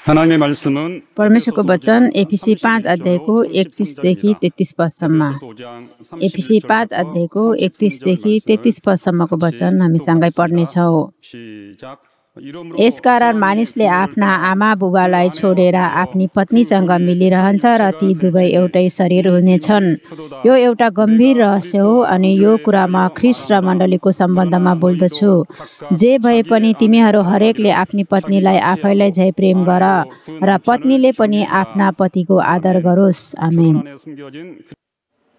하나님의 말씀은 परमेश्वरको वचन एफिसी 5 अध्यायको 31 देखि 33 पदसम्म। एफिसी 5 अध्यायको 31 देखि 33 पदसम्मको वचन हामी सँगै पढ्नेछौँ। यसकारण मानिसले आफ्ना आमा बुबालाई छोडेर आफ्नी पत्नीसँग मिलिरहन्छ र ती दुवै एउटै शरीर हुनेछन्। यो एउटा गम्भीर रहस्य हो अनि यो कुरा म ख्रीष्ट र मण्डलीको सम्बन्धमा बोल्दछु। जे भए पनि तिमीहरू हरेकले आफ्नी पत्नीलाई आफैलाई झै प्रेम गर र पत्नीले पनि आफ्ना पतिको आदर गरोस्। आमेन।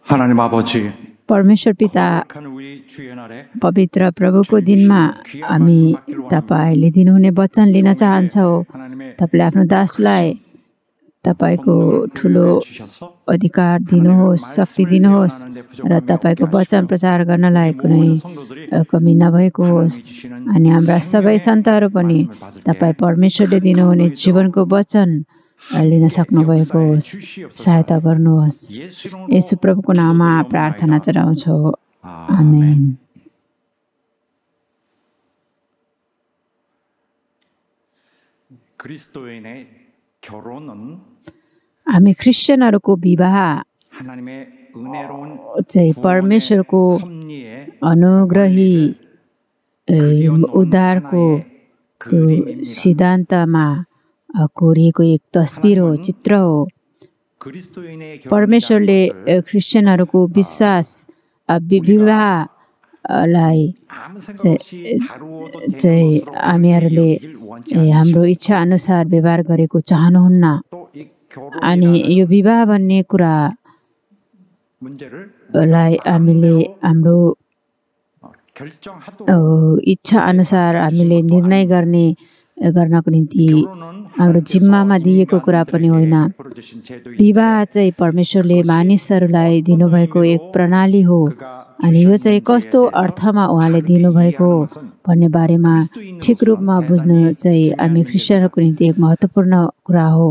하나님 아버지, परमेश्वर पिता, पवित्र प्रभुको दिनमा हामी तपाईले दिनुहुने वचन लिन चाहन्छौँ। तपाईले आफ्नो दासलाई तपाईको ठुलो अधिकार दिनुहोस्, शक्ति दिनुहोस् र तपाईको वचन प्रचार गर्नलाई कुनै कमी नभएको होस्। अनि हाम्रा सबै सन्तहरू पनि तपाई परमेश्वरले दिनुहुने जीवनको वचन लिन सक्नुभएको होस्। सहायता गर्नुहोस्। येशू प्रभुको नाममा प्रार्थना चढाउँछौँ। आमेन। 그리스도인의 결혼은 हामी क्रिस्चियनहरूको विवाह 하나님의 은혜로운 चाहिँ परमेश्वरको अनुग्रही उद्धारको त्यो सिद्धान्तमा कोरिएको एक तस्बिर हो, चित्र हो। परमेश्वरले क्रिस्चियनहरूको विश्वास विवाहलाई चाहिँ हामीहरूले हाम्रो इच्छा अनुसार व्यवहार गरेको चाहनुहुन्न। अनि यो विवाह भन्ने कुरालाई हामीले हाम्रो इच्छा अनुसार हामीले निर्णय गर्नको निम्ति हाम्रो जिम्मामा दिएको कुरा पनि होइन। विवाह चाहिँ परमेश्वरले मानिसहरूलाई दिनुभएको एक प्रणाली हो। अनि यो चाहिँ कस्तो अर्थमा उहाँले दिनुभएको भन्ने बारेमा ठिक रूपमा बुझ्नु चाहिँ हामी क्रिस्चियनहरूको निम्ति एक महत्त्वपूर्ण कुरा हो।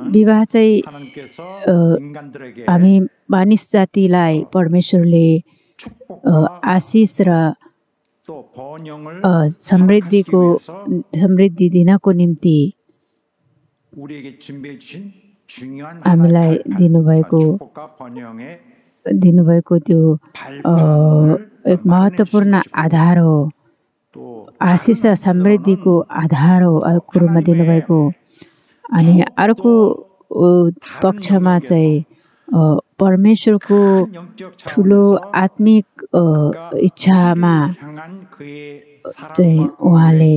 विवाह चाहिँ हामी मानिस जातिलाई परमेश्वरले आशिष र समृद्धि दिनको निम्ति हामीलाई दिनुभएको त्यो एक महत्त्वपूर्ण आधार हो। आशिष र समृद्धिको आधार हो अर्को रूपमा दिनुभएको। अनि अर्को पक्षमा चाहिँ परमेश्वरको ठुलो आत्मिक इच्छामा चाहिँ उहाँले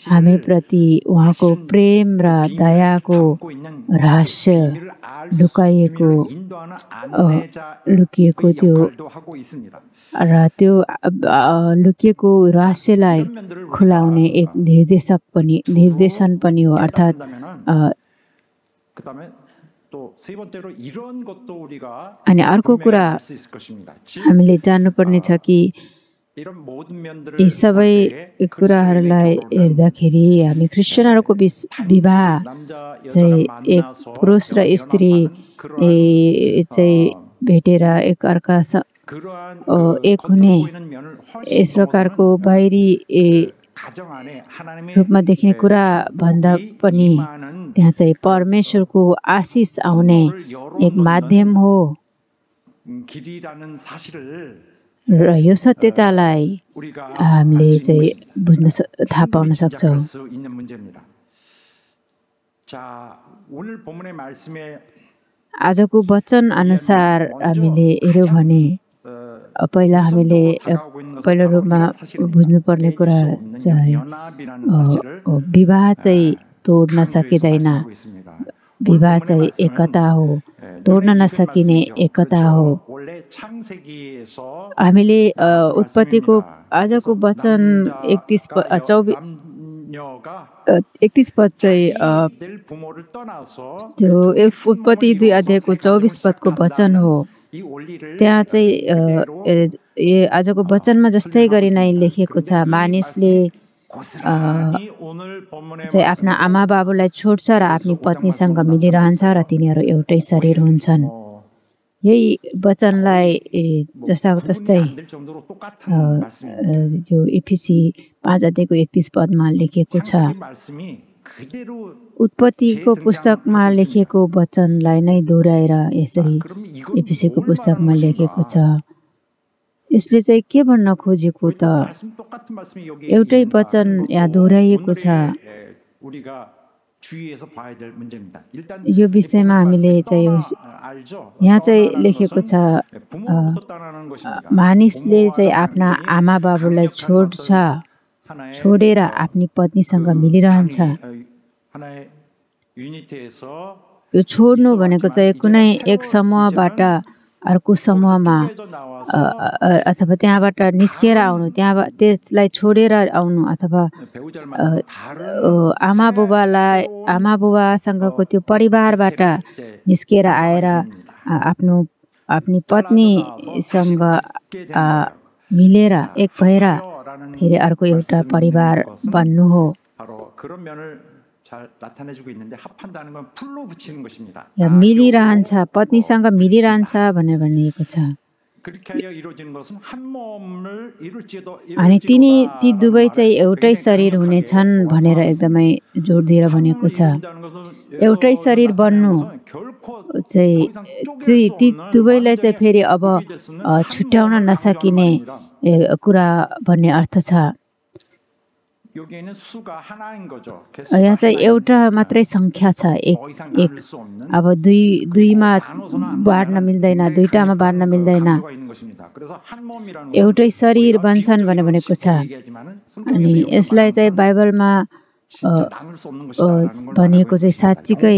हामीप्रति उहाँको प्रेम र दयाको रहस्य लुकिएको त्यो र त्यो लुकिएको रहस्यलाई खुलाउने एक निर्देशन पनि हो। अर्थात् अनि अर्को कुरा हामीले जान्नुपर्ने छ कि यी सबै कुराहरूलाई हेर्दाखेरि हामी क्रिस्चियनहरूको विवाह चाहिँ एक पुरुष र स्त्री चाहिँ भेटेर एक अर्का एक हुने यस प्रकारको बाहिरी रूपमा देखिने कुरा भन्दा पनि त्यहाँ चाहिँ परमेश्वरको आशिष आउने एक माध्यम हो। र यो सत्यतालाई हामीले चाहिँ थाहा पाउन सक्छौँ। आजको वचन अनुसार हामीले हेऱ्यौँ भने पहिलो रूपमा बुझ्नुपर्ने कुरा चाहिँ विवाह चाहिँ तोड्न सकिँदैन। विवाह चाहिँ एकता हो, तोड्न नसकिने एकता हो। हामीले उत्पत्तिको आजको वचन 31 पद चाहिँ त्यो उत्पत्ति 2 अध्यायको 24 पदको वचन हो। त्यहाँ चाहिँ आजको वचनमा जस्तै गरी नै लेखेको छ, मानिसले चाहिँ आफ्ना आमा बाबुलाई छोड्छ र आफ्नी पत्नीसँग मिलिरहन्छ र तिनीहरू एउटै शरीर हुन्छन्। यही वचनलाई जस्ताको तस्तै 안 될 정도로 똑같은 말씀입니다. यो एफिसी 5 अध्यायको 31 पदमा लेखिएको छ। 창세기 말씀이 그대로 उत्पत्तिको पुस्तकमा लेखिएको वचनलाई नै दोहोऱ्याएर यसरी 그럼 이건 एफिसीको 뭘 पुस्तकमा 말하는 लेखेको 것인가? छ। यसले चाहिँ के भन्न खोजेको त 말씀 똑같은 말씀이 여기 एउटै 있는가 वचन 하는 यहाँ 것도 दोहोऱ्याइएको छ। 오늘의 우리가 주의해서 봐야 될 문제입니다. 일단 यो विषयमा हामीले चाहिँ 알죠. यहाँ चाहिँ लेखेको छ 부모로부터 떠나는 것입니다. मानिसले चाहिँ आफ्ना आमा बाबुलाई छोड्छ, छोडेर आफ्नी पत्नीसँग मिलिरहन्छ। 하나의 유니티에서 यो छोड्नु भनेको चाहिँ कुनै एक समूहबाट अर्को समूहमा अथवा त्यहाँबाट निस्केर आउनु, त्यसलाई छोडेर आउनु, अथवा आमा बुबासँगको त्यो परिवारबाट निस्केर आएर आफ्नी पत्नीसँग मिलेर एक भएर फेरि अर्को एउटा परिवार बन्नु हो। या मिलिरहन्छ, पत्नीसँग मिलिरहन्छ भनेर भनिएको छ। अनि ती दुवै चाहिँ एउटै शरीर हुनेछन् भनेर एकदमै जोड दिएर भनेको छ। एउटै शरीर बन्नु चाहिँ ती दुवैलाई चाहिँ फेरि अब छुट्याउन नसकिने कुरा भन्ने अर्थ छ। यहाँ चाहिँ एउटा मात्रै सङ्ख्या छ, एक। अब दुईमा बाँड्न मिल्दैन, दुईटामा बाँड्न मिल्दैन, एउटै शरीर बन्छन् भनेको छ। अनि यसलाई चाहिँ बाइबलमा भनिएको चाहिँ साँच्चीकै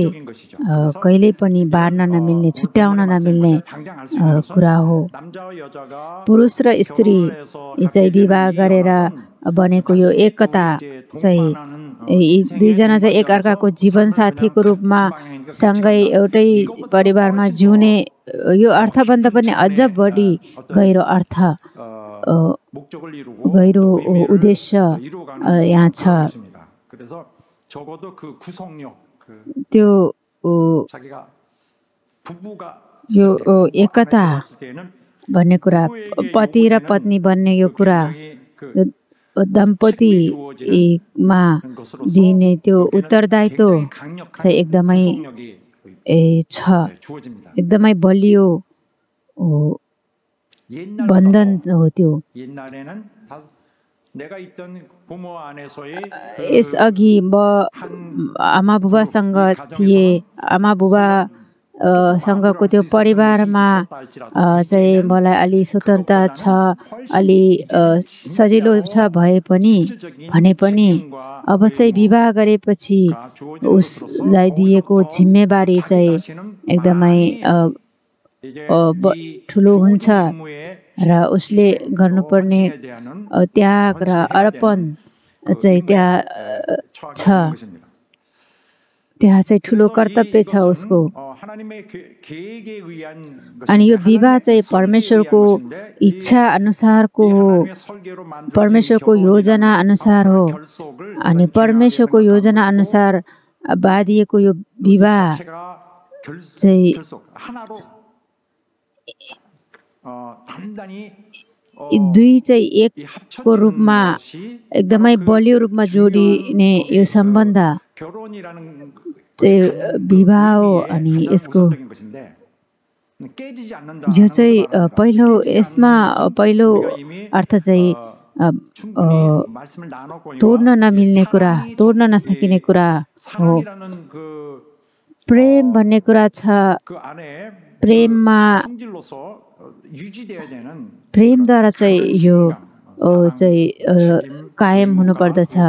कहिल्यै पनि बाँड्न नमिल्ने, छुट्याउन नमिल्ने कुरा हो। पुरुष र स्त्री चाहिँ विवाह गरेर बनेको यो एकता चाहिँ दुईजना चाहिँ एकअर्काको जीवनसाथीको रूपमा सँगै एउटै परिवारमा जिउने, यो अर्थभन्दा पनि अझ बढी गहिरो अर्थ, गहिरो उद्देश्य यहाँ छ। त्यो यो एकता भन्ने कुरा, पति र पत्नी बन्ने यो कुरा दम्पतिमा दिने त्यो उत्तरदायित्व चाहिँ एकदमै छ, एकदमै बलियो बन्धन हो त्यो। यसअघि म आमा बुबासँग थिएँ, आमा बुबासँगको त्यो परिवारमा चाहिँ मलाई अलि स्वतन्त्रता छ, अलि सजिलो छ भने पनि अब चाहिँ विवाह गरेपछि उसलाई दिएको जिम्मेवारी चाहिँ एकदमै ठुलो हुन्छ र उसले गर्नुपर्ने त्याग र अर्पण चाहिँ त्यहाँ छ, त्यहाँ चाहिँ ठुलो कर्तव्य छ उसको। अनि यो विवाह चाहिँ परमेश्वरको इच्छा अनुसारको हो, परमेश्वरको योजना अनुसार हो। अनि परमेश्वरको योजना अनुसार बाँधिएको यो विवाह चाहिँ दुई चाहिँ एकको रूपमा एकदमै बलियो रूपमा जोडिने यो सम्बन्ध चाहिँ विवाह हो। अनि यसको यो चाहिँ यसमा पहिलो अर्थ चाहिँ तोड्न नमिल्ने कुरा, तोड्न नसकिने कुरा हो। प्रेम भन्ने कुरा छ, प्रेमद्वारा चाहिँ यो चाहिँ कायम हुनुपर्दछ र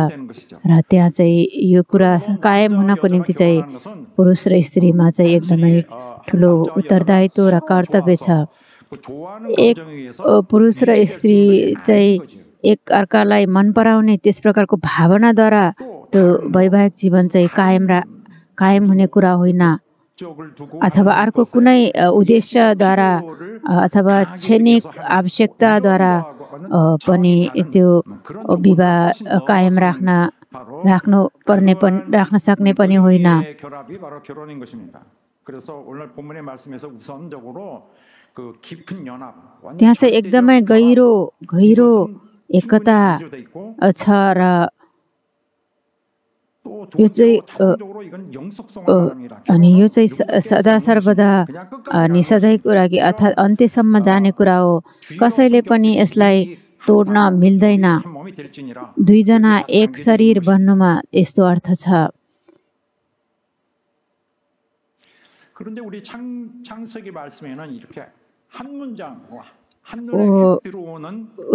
त्यहाँ चाहिँ यो कुरा कायम हुनको निम्ति चाहिँ पुरुष र स्त्रीमा चाहिँ एकदमै ठुलो उत्तरदायित्व र कर्तव्य छ। एक पुरुष र स्त्री चाहिँ एक अर्कालाई मन पराउने त्यस प्रकारको भावनाद्वारा त्यो वैवाहिक जीवन चाहिँ कायम हुने कुरा होइन, अथवा अर्को कुनै उद्देश्यद्वारा अथवा क्षणिक आवश्यकताद्वारा पनि त्यो विवाह कायम राख्न सक्ने पनि होइन। 그래서 오늘 본문의 말씀에서 우선적으로 그 깊은 연합, त्यहाँ चाहिँ एकदमै गहिरो एकता छ र यो चाहिँ अनि यो चाहिँ सदा सर्वदा अनि सधैँ कुरा कि अर्थात् अन्त्यसम्म जाने कुरा हो। कसैले पनि यसलाई तोड्न मिल्दैन। दुईजना एक शरीर बन्नुमा यस्तो अर्थ छ। 그런데 우리 창세기 말씀에는 이렇게 한 문장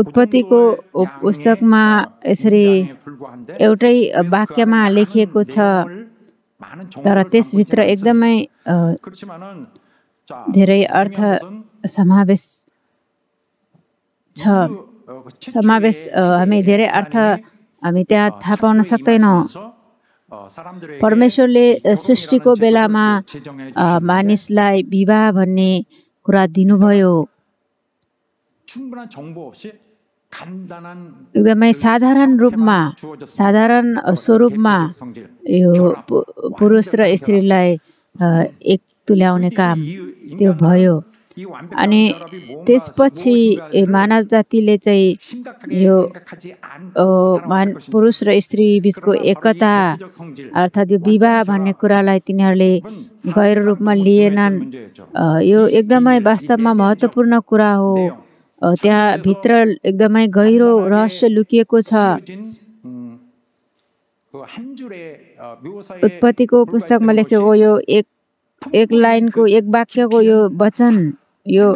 उत्पत्तिको पुस्तकमा यसरी एउटै वाक्यमा लेखिएको छ, तर त्यसभित्र एकदमै धेरै अर्थ समावेश छ। हामी धेरै अर्थ हामी त्यहाँ थाहा पाउन सक्दैनौँ। परमेश्वरले सृष्टिको बेलामा मानिसलाई विवाह भन्ने कुरा दिनुभयो। एकदमै साधारण रूपमा, साधारण स्वरूपमा यो पुरुष र स्त्रीलाई एक तुल्याउने काम त्यो भयो। अनि त्यसपछि मानव जातिले चाहिँ यो पुरुष र स्त्री बिचको एकता अर्थात् यो विवाह भन्ने कुरालाई तिनीहरूले गहिरो रूपमा लिएनन्। यो एकदमै वास्तवमा महत्त्वपूर्ण कुरा हो। त्यहाँ भित्र एकदमै गहिरो रहस्य लुकिएको छ। उत्पत्तिको पुस्तकमा लेखेको यो एक लाइनको, एक वाक्यको यो वचन, यो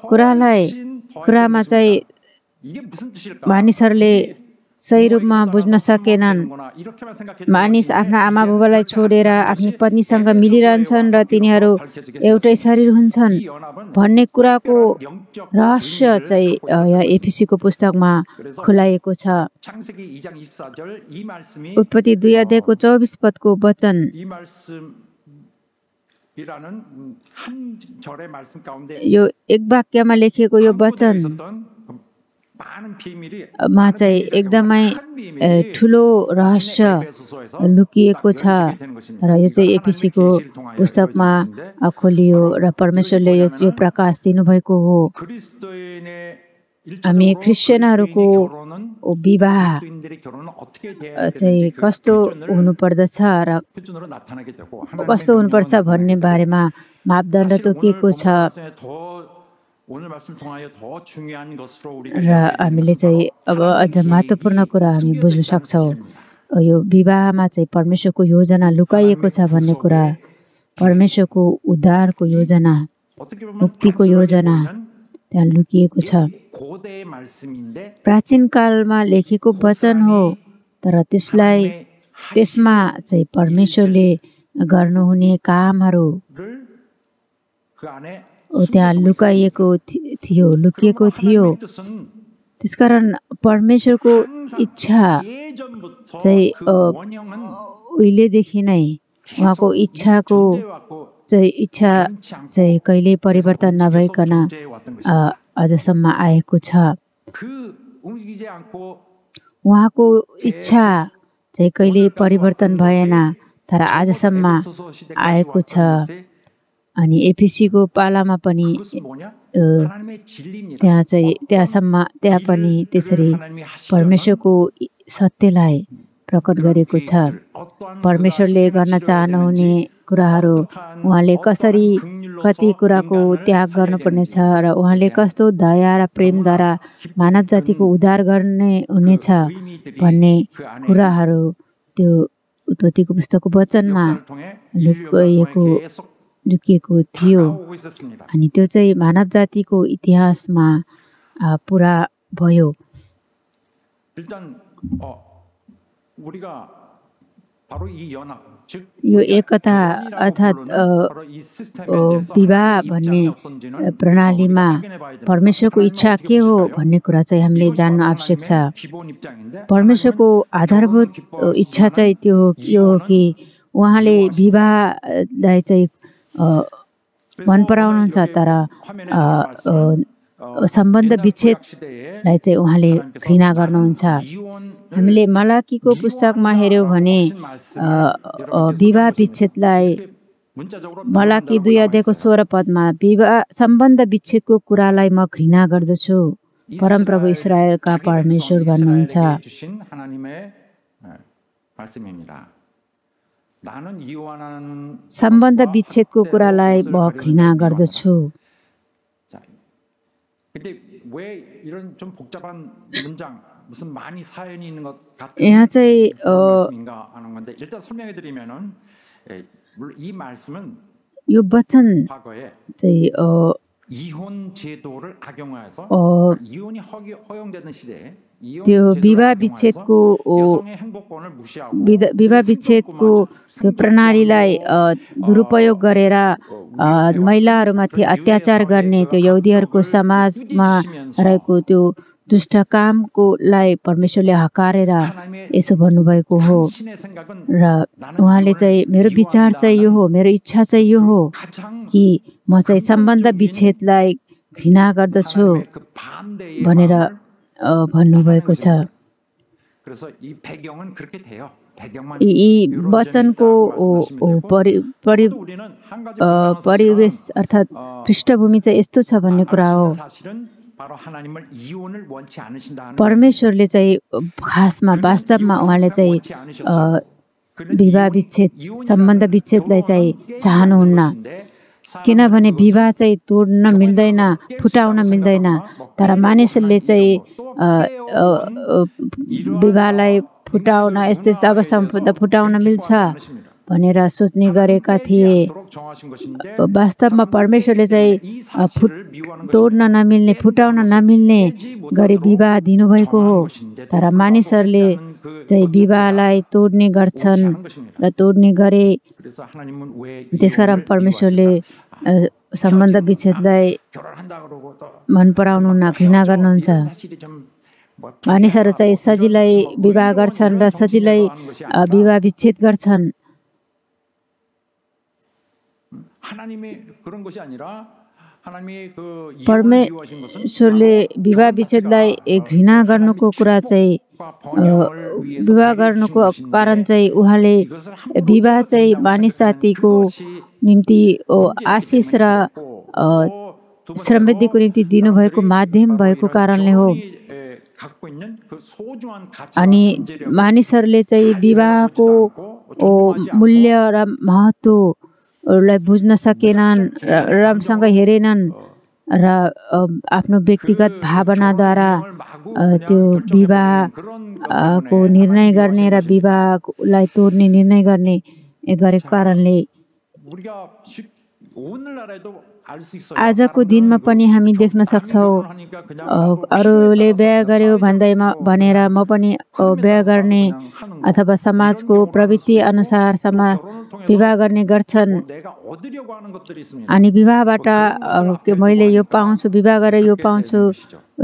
कुरामा चाहिँ मानिसहरूले सही रूपमा बुझ्न सकेनन्। मानिस आफ्ना आमा बुबालाई छोडेर आफ्नो पत्नीसँग मिलिरहन्छन् र तिनीहरू एउटै शरीर हुन्छन् भन्ने कुराको रहस्य चाहिँ एफिसीको पुस्तकमा खुलाइएको छ। उत्पत्ति 2 अध्यायको 24 पदको वचन यो एक वाक्यमा लेखिएको यो वचन मा चाहिँ एकदमै ठुलो रहस्य लुकिएको छ र यो चाहिँ एफिसीको पुस्तकमा खोलियो र परमेश्वरले यो प्रकाश दिनुभएको हो। हामी क्रिस्चियनहरूको विवाह चाहिँ कस्तो हुनुपर्दछ र कस्तो हुनुपर्छ भन्ने बारेमा मापदण्ड तोकिएको छ र हामीले चाहिँ अब अझ महत्त्वपूर्ण कुरा हामी बुझ्न सक्छौँ। यो विवाहमा चाहिँ परमेश्वरको योजना लुकाइएको छ भन्ने कुरा, परमेश्वरको उद्धारको योजना, मुक्तिको योजना त्यहाँ लुकिएको छ। प्राचीन कालमा लेखेको वचन हो, तर त्यसमा चाहिँ परमेश्वरले गर्नुहुने कामहरू त्यहाँ लुकिएको थियो। त्यसकारण परमेश्वरको इच्छा चाहिँ उहिलेदेखि नै उहाँको इच्छा चाहिँ कहिल्यै परिवर्तन नभइकन अझसम्म आएको छ। उहाँको इच्छा चाहिँ कहिल्यै परिवर्तन भएन, तर आजसम्म आएको छ। अनि एफिसीको पालामा पनि त्यहाँ पनि त्यसरी परमेश्वरको सत्यलाई प्रकट गरेको छ। परमेश्वरले गर्न चाहनुहुने कुराहरू उहाँले कति कुराको त्याग गर्नुपर्नेछ र उहाँले कस्तो दया र प्रेमद्वारा मानव जातिको उद्धार गर्ने हुनेछ भन्ने कुराहरू त्यो उत्पत्तिको पुस्तकको वचनमा लुकिएको थियो। अनि त्यो चाहिँ मानव जातिको इतिहासमा पुरा भयो। यो एकता अर्थात् विवाह भन्ने प्रणालीमा परमेश्वरको इच्छा के हो भन्ने कुरा चाहिँ हामीले जान्न आवश्यक छ। परमेश्वरको आधारभूत इच्छा चाहिँ त्यो हो कि उहाँले विवाहलाई चाहिँ मन पराउनुहुन्छ, तर सम्बन्ध विच्छेदलाई चाहिँ उहाँले घृणा गर्नुहुन्छ। हामीले मलाकीको पुस्तकमा हेऱ्यौँ भने विवाह विच्छेदलाई मलाकी 2 अध्यायको 16 पदमा विवाह सम्बन्ध विच्छेदको कुरालाई म घृणा गर्दछु। परमप्रभु इस्राएलका परमेश्वर भन्नुहुन्छ। सम्बन्ध विच्छेदको कुरालाई म घृणा गर्दछु। यहाँ चाहिँ यो वचन चाहिँ त्यो विवाह विच्छेदको त्यो प्रणालीलाई दुरुपयोग गरेर महिलाहरूमाथि अत्याचार गर्ने त्यो यहुदीहरूको समाजमा रहेको त्यो दुष्ट कामकोलाई परमेश्वरले हकारेर यसो भन्नुभएको हो। र उहाँले चाहिँ मेरो विचार चाहिँ यो हो, मेरो इच्छा चाहिँ यो हो कि म चाहिँ सम्बन्ध विच्छेदलाई घृणा गर्दछु भनेर भन्नुभएको छ। यी वचनको परिवेश अर्थात् पृष्ठभूमि चाहिँ यस्तो छ भन्ने कुरा हो। परमेश्वरले चाहिँ खासमा वास्तवमा उहाँले चाहिँ विवाह विच्छेद सम्बन्ध विच्छेदलाई चाहिँ चाहनुहुन्न। किनभने विवाह चाहिँ तोड्न मिल्दैन, फुटाउन मिल्दैन। तर मानिसहरूले चाहिँ विवाहलाई फुटाउन यस्तो यस्तो अवस्थामा फुटाउन मिल्छ भनेर सोच्ने गरेका थिए। वास्तवमा परमेश्वरले चाहिँ तोड्न नमिल्ने, फुटाउन नमिल्ने गरी विवाह दिनुभएको हो। तर मानिसहरूले चाहिँ विवाहलाई तोड्ने गर्छन् र तोड्ने गरे। त्यसकारण परमेश्वरले सम्बन्ध विच्छेदलाई मन पराउनुहुन्न, घृणा गर्नुहुन्छ। मानिसहरू चाहिँ सजिलै विवाह गर्छन् र सजिलै विवाह विच्छेद गर्छन्। परमेश्वरले विवाह विच्छेदलाई घृणा गर्नुको कुरा चाहिँ विवाह गर्नुको कारण चाहिँ उहाँले विवाह चाहिँ मानिस जातिको निम्ति आशिष र समृद्धिको निम्ति दिनुभएको माध्यम भएको कारणले हो। अनि मानिसहरूले चाहिँ विवाहको मूल्य र महत्त्वलाई बुझ्न सकेनन्, राम्रोसँग हेरेनन् र आफ्नो व्यक्तिगत भावनाद्वारा त्यो विवाहको निर्णय गर्ने र विवाहलाई तोड्ने निर्णय गर्ने गरेको कारणले आजको दिनमा पनि हामी देख्न सक्छौँ अरूले बिहा गर्यो भन्दैमा भनेर म पनि बिहा गर्ने अथवा समाजको प्रवृत्ति अनुसार विवाह गर्ने गर्छन्। अनि विवाहबाट मैले यो पाउँछु, विवाह गरेर यो पाउँछु,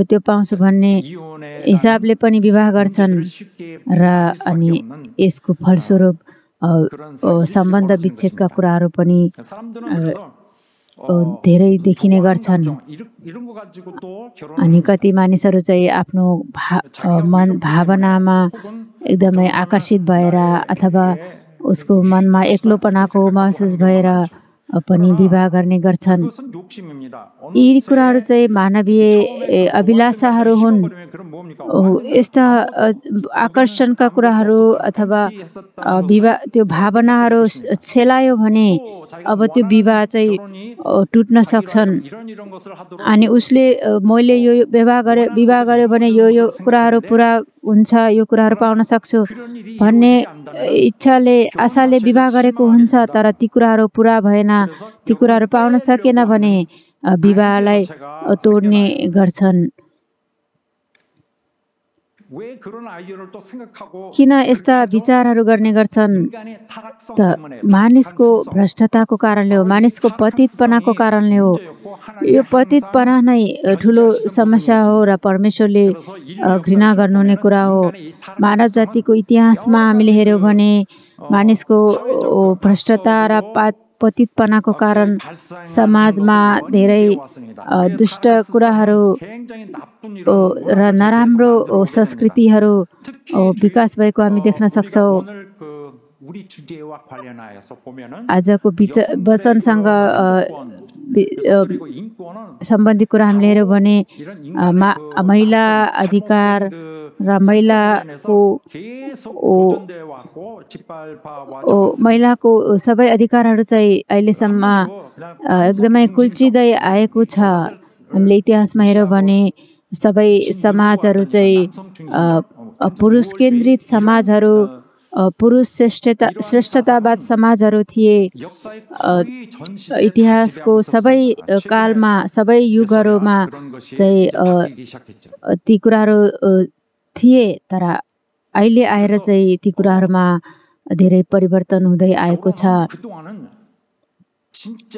त्यो पाउँछु भन्ने हिसाबले पनि विवाह गर्छन् र अनि यसको फलस्वरूप सम्बन्ध विच्छेदका कुराहरू पनि धेरै देखिने गर्छन्। अनि कति मानिसहरू चाहिँ आफ्नो मन भावनामा एकदमै आकर्षित भएर अथवा उसको मनमा एक्लोपनाको महसुस भएर पनि विवाह गर्ने गर्छन्। यी कुराहरू चाहिँ मानवीय अभिलाषाहरू हुन्। यस्ता आकर्षणका कुराहरू अथवा विवाह त्यो भावनाहरू छेलायो भने अब त्यो विवाह चाहिँ टुट्न सक्छन्। अनि उसले मैले यो विवाह गर्यो भने यो कुराहरू पुरा हुन्छ, यो कुराहरू पाउन सक्छु भन्ने इच्छाले आशाले विवाह गरेको हुन्छ। तर ती कुराहरू पुरा भएन, ती कुराहरू पाउन सकेन भने विवाहलाई तोड्ने गर्छन्। किन यस्ता विचारहरू गर्ने गर्छन् त? मानिसको भ्रष्टताको कारणले हो, मानिसको पतितपनाको कारणले हो। यो पतितपना नै ठुलो समस्या हो र परमेश्वरले घृणा गर्नुहुने कुरा हो। मानव जातिको इतिहासमा हामीले हेऱ्यौँ भने मानिसको भ्रष्टता र पतितपनाको कारण समाजमा धेरै दुष्ट कुराहरू र नराम्रो संस्कृतिहरू विकास भएको हामी देख्न सक्छौँ। 우리 주제와 관련하여서 보면은 आजको वचनसँग 그리고 인권은 सम्बन्धित कुरा हामीले हेऱ्यौँ भने 이런 인간의 그 महिला 잘못된 अधिकार 그 र 습성으로 महिलाको 인해서 계속 보존되어 왔고 짓밟아 와왔습니다. महिलाको सबै अधिकारहरू चाहिँ अहिलेसम्म एकदमै कुल्चिँदै आएको छ। हामीले इतिहासमा हेऱ्यौँ भने सबै समाजहरू चाहिँ पुरुष केन्द्रित समाजहरू, पुरुष श्रेष्ठतावाद समाजहरू थिए। इतिहासको सबै कालमा, सबै युगहरूमा चाहिँ ती कुराहरू थिए, तर अहिले आएर चाहिँ ती कुराहरूमा धेरै परिवर्तन हुँदै आएको छ।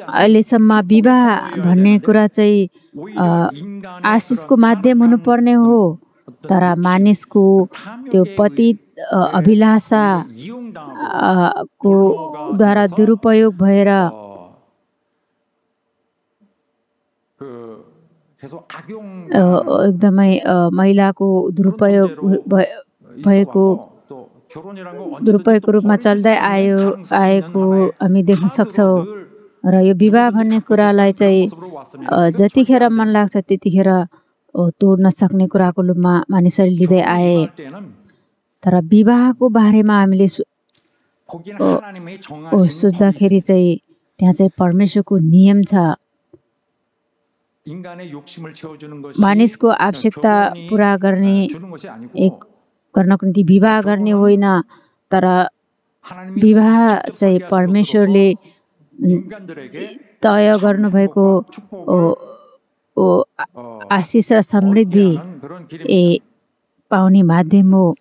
अहिलेसम्म विवाह भन्ने कुरा चाहिँ आशिषको माध्यम हुनुपर्ने हो, तर मानिसको त्यो पतित अभिलाषा को द्वारा दुरुपयोग भएर एकदमै महिलाको दुरुपयोग भएको दुरुपयोगको रूपमा चल्दै आएको हामी देख्न सक्छौँ। र यो विवाह भन्ने कुरालाई चाहिँ जतिखेर मन लाग्छ त्यतिखेर तोड्न सक्ने कुराको रूपमा मानिसहरूले लिँदै आए। तर विवाहको बारेमा हामीले सोच्दाखेरि चाहिँ त्यहाँ चाहिँ परमेश्वरको नियम छ। मानिसको आवश्यकता पुरा गर्ने गर्नको निम्ति विवाह गर्ने होइन, तर विवाह चाहिँ परमेश्वरले तय गर्नुभएको आशिष र समृद्धि पाउने माध्यम हो।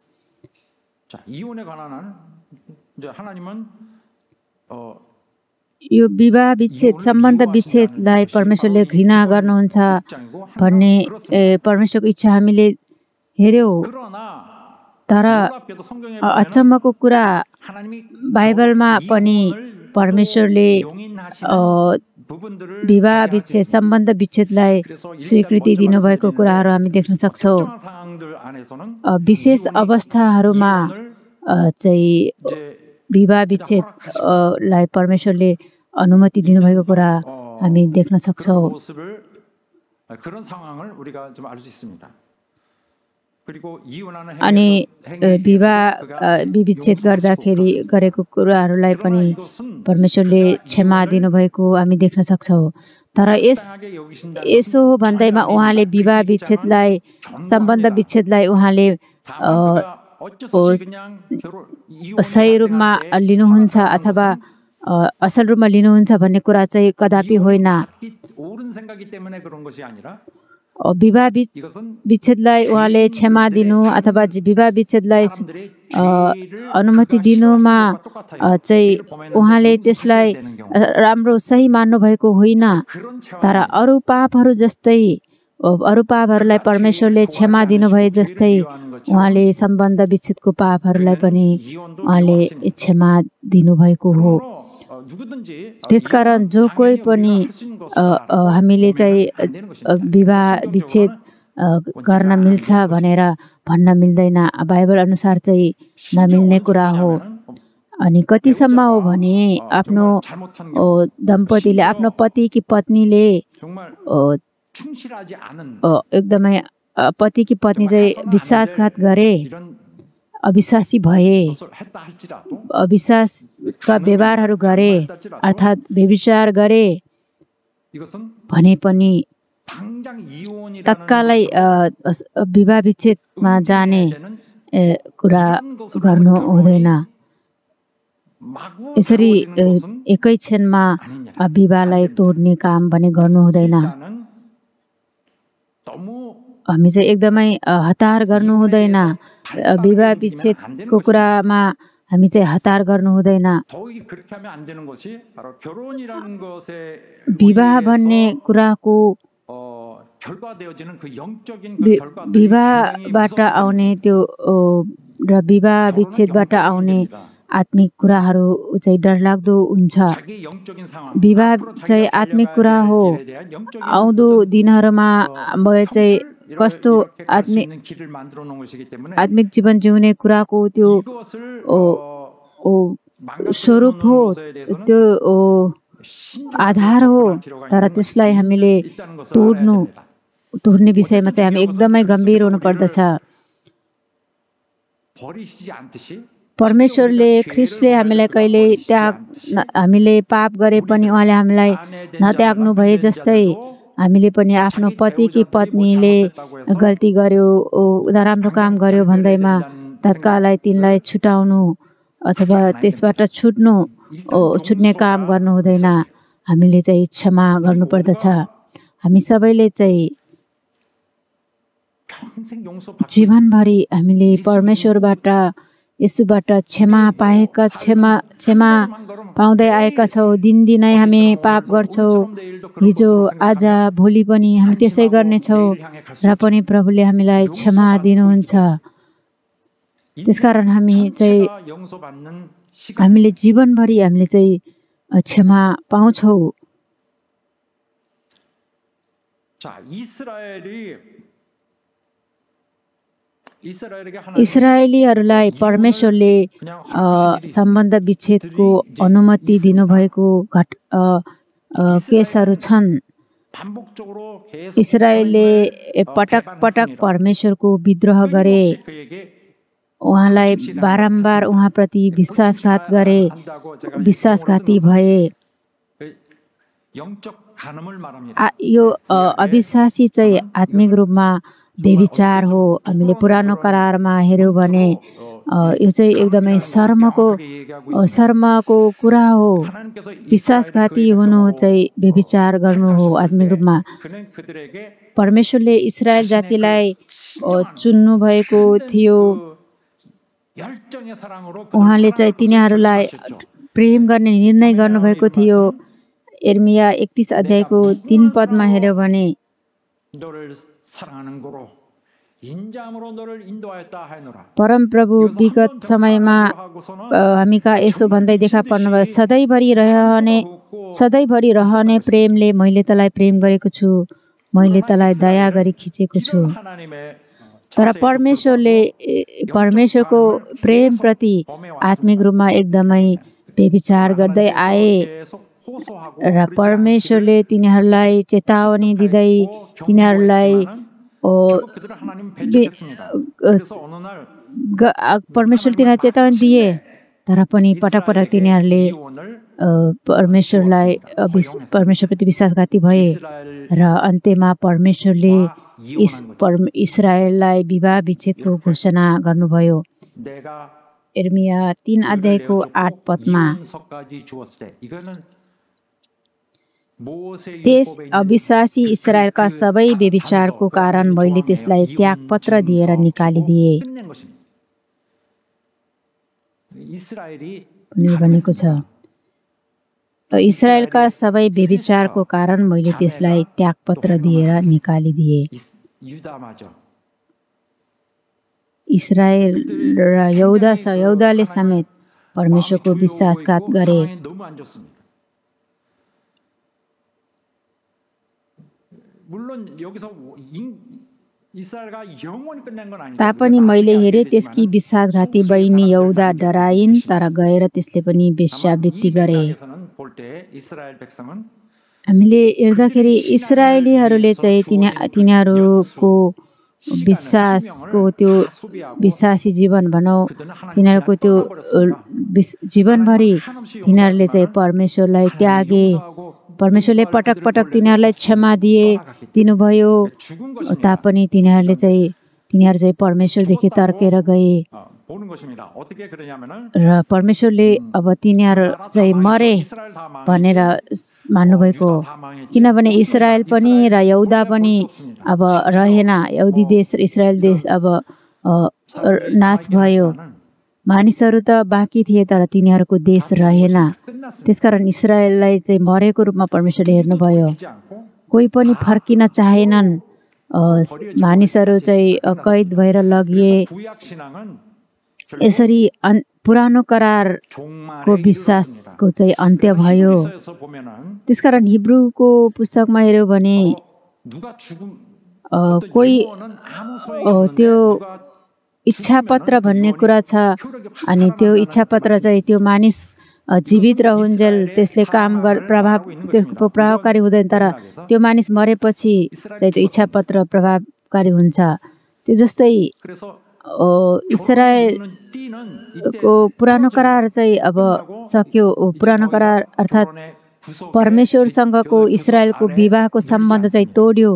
यो विवाह विच्छेद, सम्बन्ध विच्छेदलाई परमेश्वरले घृणा गर्नुहुन्छ भन्ने परमेश्वरको इच्छा हामीले हेऱ्यौँ। तर अचम्मको कुरा बाइबलमा पनि परमेश्वरले विवाह विच्छेद, सम्बन्ध विच्छेदलाई स्वीकृति दिनुभएको कुराहरू हामी देख्न सक्छौँ। विशेष अवस्थाहरूमा चाहिँ विवाह विच्छेदलाई परमेश्वरले अनुमति दिनुभएको कुरा हामी देख्न सक्छौँ। अनि विवाह विच्छेद गर्दाखेरि गरेको कुराहरूलाई पनि परमेश्वरले क्षमा दिनुभएको हामी देख्न सक्छौँ। तर यसो भन्दैमा उहाँले विवाह विच्छेदलाई, सम्बन्ध विच्छेदलाई उहाँले सही रूपमा लिनुहुन्छ अथवा असल रूपमा लिनुहुन्छ भन्ने कुरा चाहिँ कदापि होइन। विवाह विच्छेदलाई उहाँले क्षमा दिनु अथवा विवाह विच्छेदलाई अनुमति दिनुमा चाहिँ उहाँले त्यसलाई राम्रो सही मान्नुभएको होइन। तर अरू पापहरू जस्तै, अरू पापहरूलाई परमेश्वरले क्षमा दिनुभए जस्तै उहाँले सम्बन्ध विच्छेदको पापहरूलाई पनि उहाँले क्षमा दिनुभएको हो। त्यसकारण जो कोही पनि हामीले चाहिँ विवाह विच्छेद गर्न मिल्छ भनेर भन्न मिल्दैन। बाइबल अनुसार चाहिँ नमिल्ने कुरा हो। अनि कतिसम्म हो भने आफ्नो दम्पतिले, आफ्नो पति कि पत्नीले एकदमै पति कि पत्नी चाहिँ विश्वासघात गरे, अविश्वासी भए, अविश्वासका व्यवहारहरू गरे अर्थात् व्यभिचार गरे भने पनि तत्कालै विवाह विच्छेदमा जाने कुरा गर्नु हुँदैन। यसरी एकै क्षणमा विवाहलाई तोड्ने काम भने गर्नु हुँदैन। हामी चाहिँ एकदमै हतार गर्नु हुँदैन। विवाह विच्छेदको कुरामा हामी चाहिँ हतार गर्नु हुँदैन। विवाह भन्ने कुराको विवाहबाट आउने त्यो र विवाह विच्छेदबाट आउने आत्मिक कुराहरू चाहिँ डरलाग्दो हुन्छ। विवाह चाहिँ आत्मिक कुरा हो। आउँदो दिनहरूमा म चाहिँ कस्तो आत्मिक जीवन जिउने कुराको त्यो स्वरूप हो, त्यो आधार हो, तर त्यसलाई हामीले तोड्ने विषयमा चाहिँ हामी एकदमै गम्भीर हुनुपर्दछ। परमेश्वरले ख्रिस्टले हामीलाई कहिले हामीले पाप गरे पनि उहाँले हामीलाई नत्याग्नु भए जस्तै हामीले पनि आफ्नो पति कि पत्नीले गल्ती गर्यो, नराम्रो काम गर्यो भन्दैमा तत्कालै तिनलाई छुटाउनु अथवा त्यसबाट छुट्ने काम गर्नु हुँदैन। हामीले चाहिँ क्षमा गर्नुपर्दछ। हामी सबैले चाहिँ जीवनभरि हामीले परमेश्वरबाट यसुबाट क्षमा पाउँदै आएका छौँ। दिनदिनै हामी पाप गर्छौँ। हिजो आज भोलि पनि हामी त्यसै गर्नेछौँ र पनि प्रभुले हामीलाई क्षमा दिनुहुन्छ। त्यसकारण हामीले जीवनभरि हामीले चाहिँ क्षमा पाउँछौँ। इस्राएलीहरूलाई परमेश्वरले सम्बन्ध विच्छेदको अनुमति दिनुभएको केसहरू छन्। इस्राएलले पटक पटक परमेश्वरको विद्रोह गरे, उहाँलाई बारम्बार उहाँप्रति विश्वासघात गरे, विश्वासघाती भए। यो अविश्वासी चाहिँ आत्मिक रूपमा व्यभिचार हो। हामीले पुरानो करारमा हेऱ्यौँ भने यो चाहिँ एकदमै शर्मको कुरा हो। विश्वासघाती हुनु चाहिँ व्यभिचार गर्नु हो आत्मिक रूपमा। परमेश्वरले इस्राएल जातिलाई चुन्नु भएको थियो। उहाँले चाहिँ तिनीहरूलाई प्रेम गर्ने निर्णय गर्नुभएको थियो। यिर्मया 31 अध्यायको 3 पदमा हेऱ्यौँ भने परमप्रभु विगत समयमा हामी कहाँ यसो भन्दै देखा पर्नुभयो, सधैँभरि रहने प्रेमले मैले तँलाई प्रेम गरेको छु, मैले तँलाई दया गरी खिचेको छु। तर परमेश्वरको प्रेमप्रति आत्मिक रूपमा एकदमै व्यभिचार गर्दै आए र परमेश्वरले तिनीहरूलाई चेतावनी दिँदै तिनीहरूलाई परमेश्वरले तिनीहरूलाई चेतावनी दिए, तर पनि पटक पटक तिनीहरूले परमेश्वरप्रति विश्वासघाती भए र अन्त्यमा परमेश्वरले इस्राएललाई विवाह विच्छेदको घोषणा गर्नुभयो। यिर्मया 3 अध्यायको 8 पदमा त्यस अविश्वासी इस्राएलका सबै व्यभिचारको कारण मैले त्यसलाई त्यागपत्र दिएर निकालिदिए भनेको छ। इस्राएलका सबै व्यभिचारको कारण मैले त्यसलाई त्यागपत्र दिएर निकालिदिए। इस्राएल र यहुदाले समेत परमेश्वरको विश्वासघात गरे। तापनि मैले हेरेँ त्यसकी विश्वासघाती बहिनी यहुदा डराइन्, तर गएर त्यसले पनि वेश्यावृत्ति गरे। हामीले हेर्दाखेरि इस्राएलीहरूले चाहिँ तिनीहरूको विश्वासको त्यो विश्वासी जीवन भनौँ, तिनीहरूको त्यो जीवनभरि तिनीहरूले चाहिँ परमेश्वरलाई त्यागे। परमेश्वरले पटक पटक तिनीहरूलाई क्षमा दिनुभयो, तापनि तिनीहरू चाहिँ परमेश्वरदेखि तर्केर गए र परमेश्वरले अब तिनीहरू चाहिँ मरे भनेर मान्नुभएको। किनभने इस्राएल पनि र यहुदा पनि अब रहेन, यहुदी देश र इस्राएल देश अब नाश भयो। मानिसहरू त बाँकी थिए तर तिनीहरूको देश रहेन। त्यसकारण इस्राएललाई चाहिँ मरेको रूपमा परमेश्वरले हेर्नुभयो। कोही पनि फर्किन चाहेनन्। मानिसहरू चाहिँ कैद भएर लगिए। यसरी पुरानो करारको विश्वासको चाहिँ अन्त्य भयो। त्यसकारण हिब्रूको पुस्तकमा हेऱ्यौँ भने कोही त्यो इच्छापत्र भन्ने कुरा छ अनि त्यो इच्छापत्र चाहिँ त्यो मानिस जीवित रहुन्जेल त्यसले काम त्यसको प्रभावकारी हुँदैन तर त्यो मानिस मरेपछि चाहिँ त्यो इच्छापत्र प्रभावकारी हुन्छ। त्यो जस्तै इस्रायलको पुरानो करार चाहिँ अब सक्यो। पुरानो करार अर्थात् परमेश्वरसँगको इस्रायलको विवाहको सम्बन्ध चाहिँ तोड्यो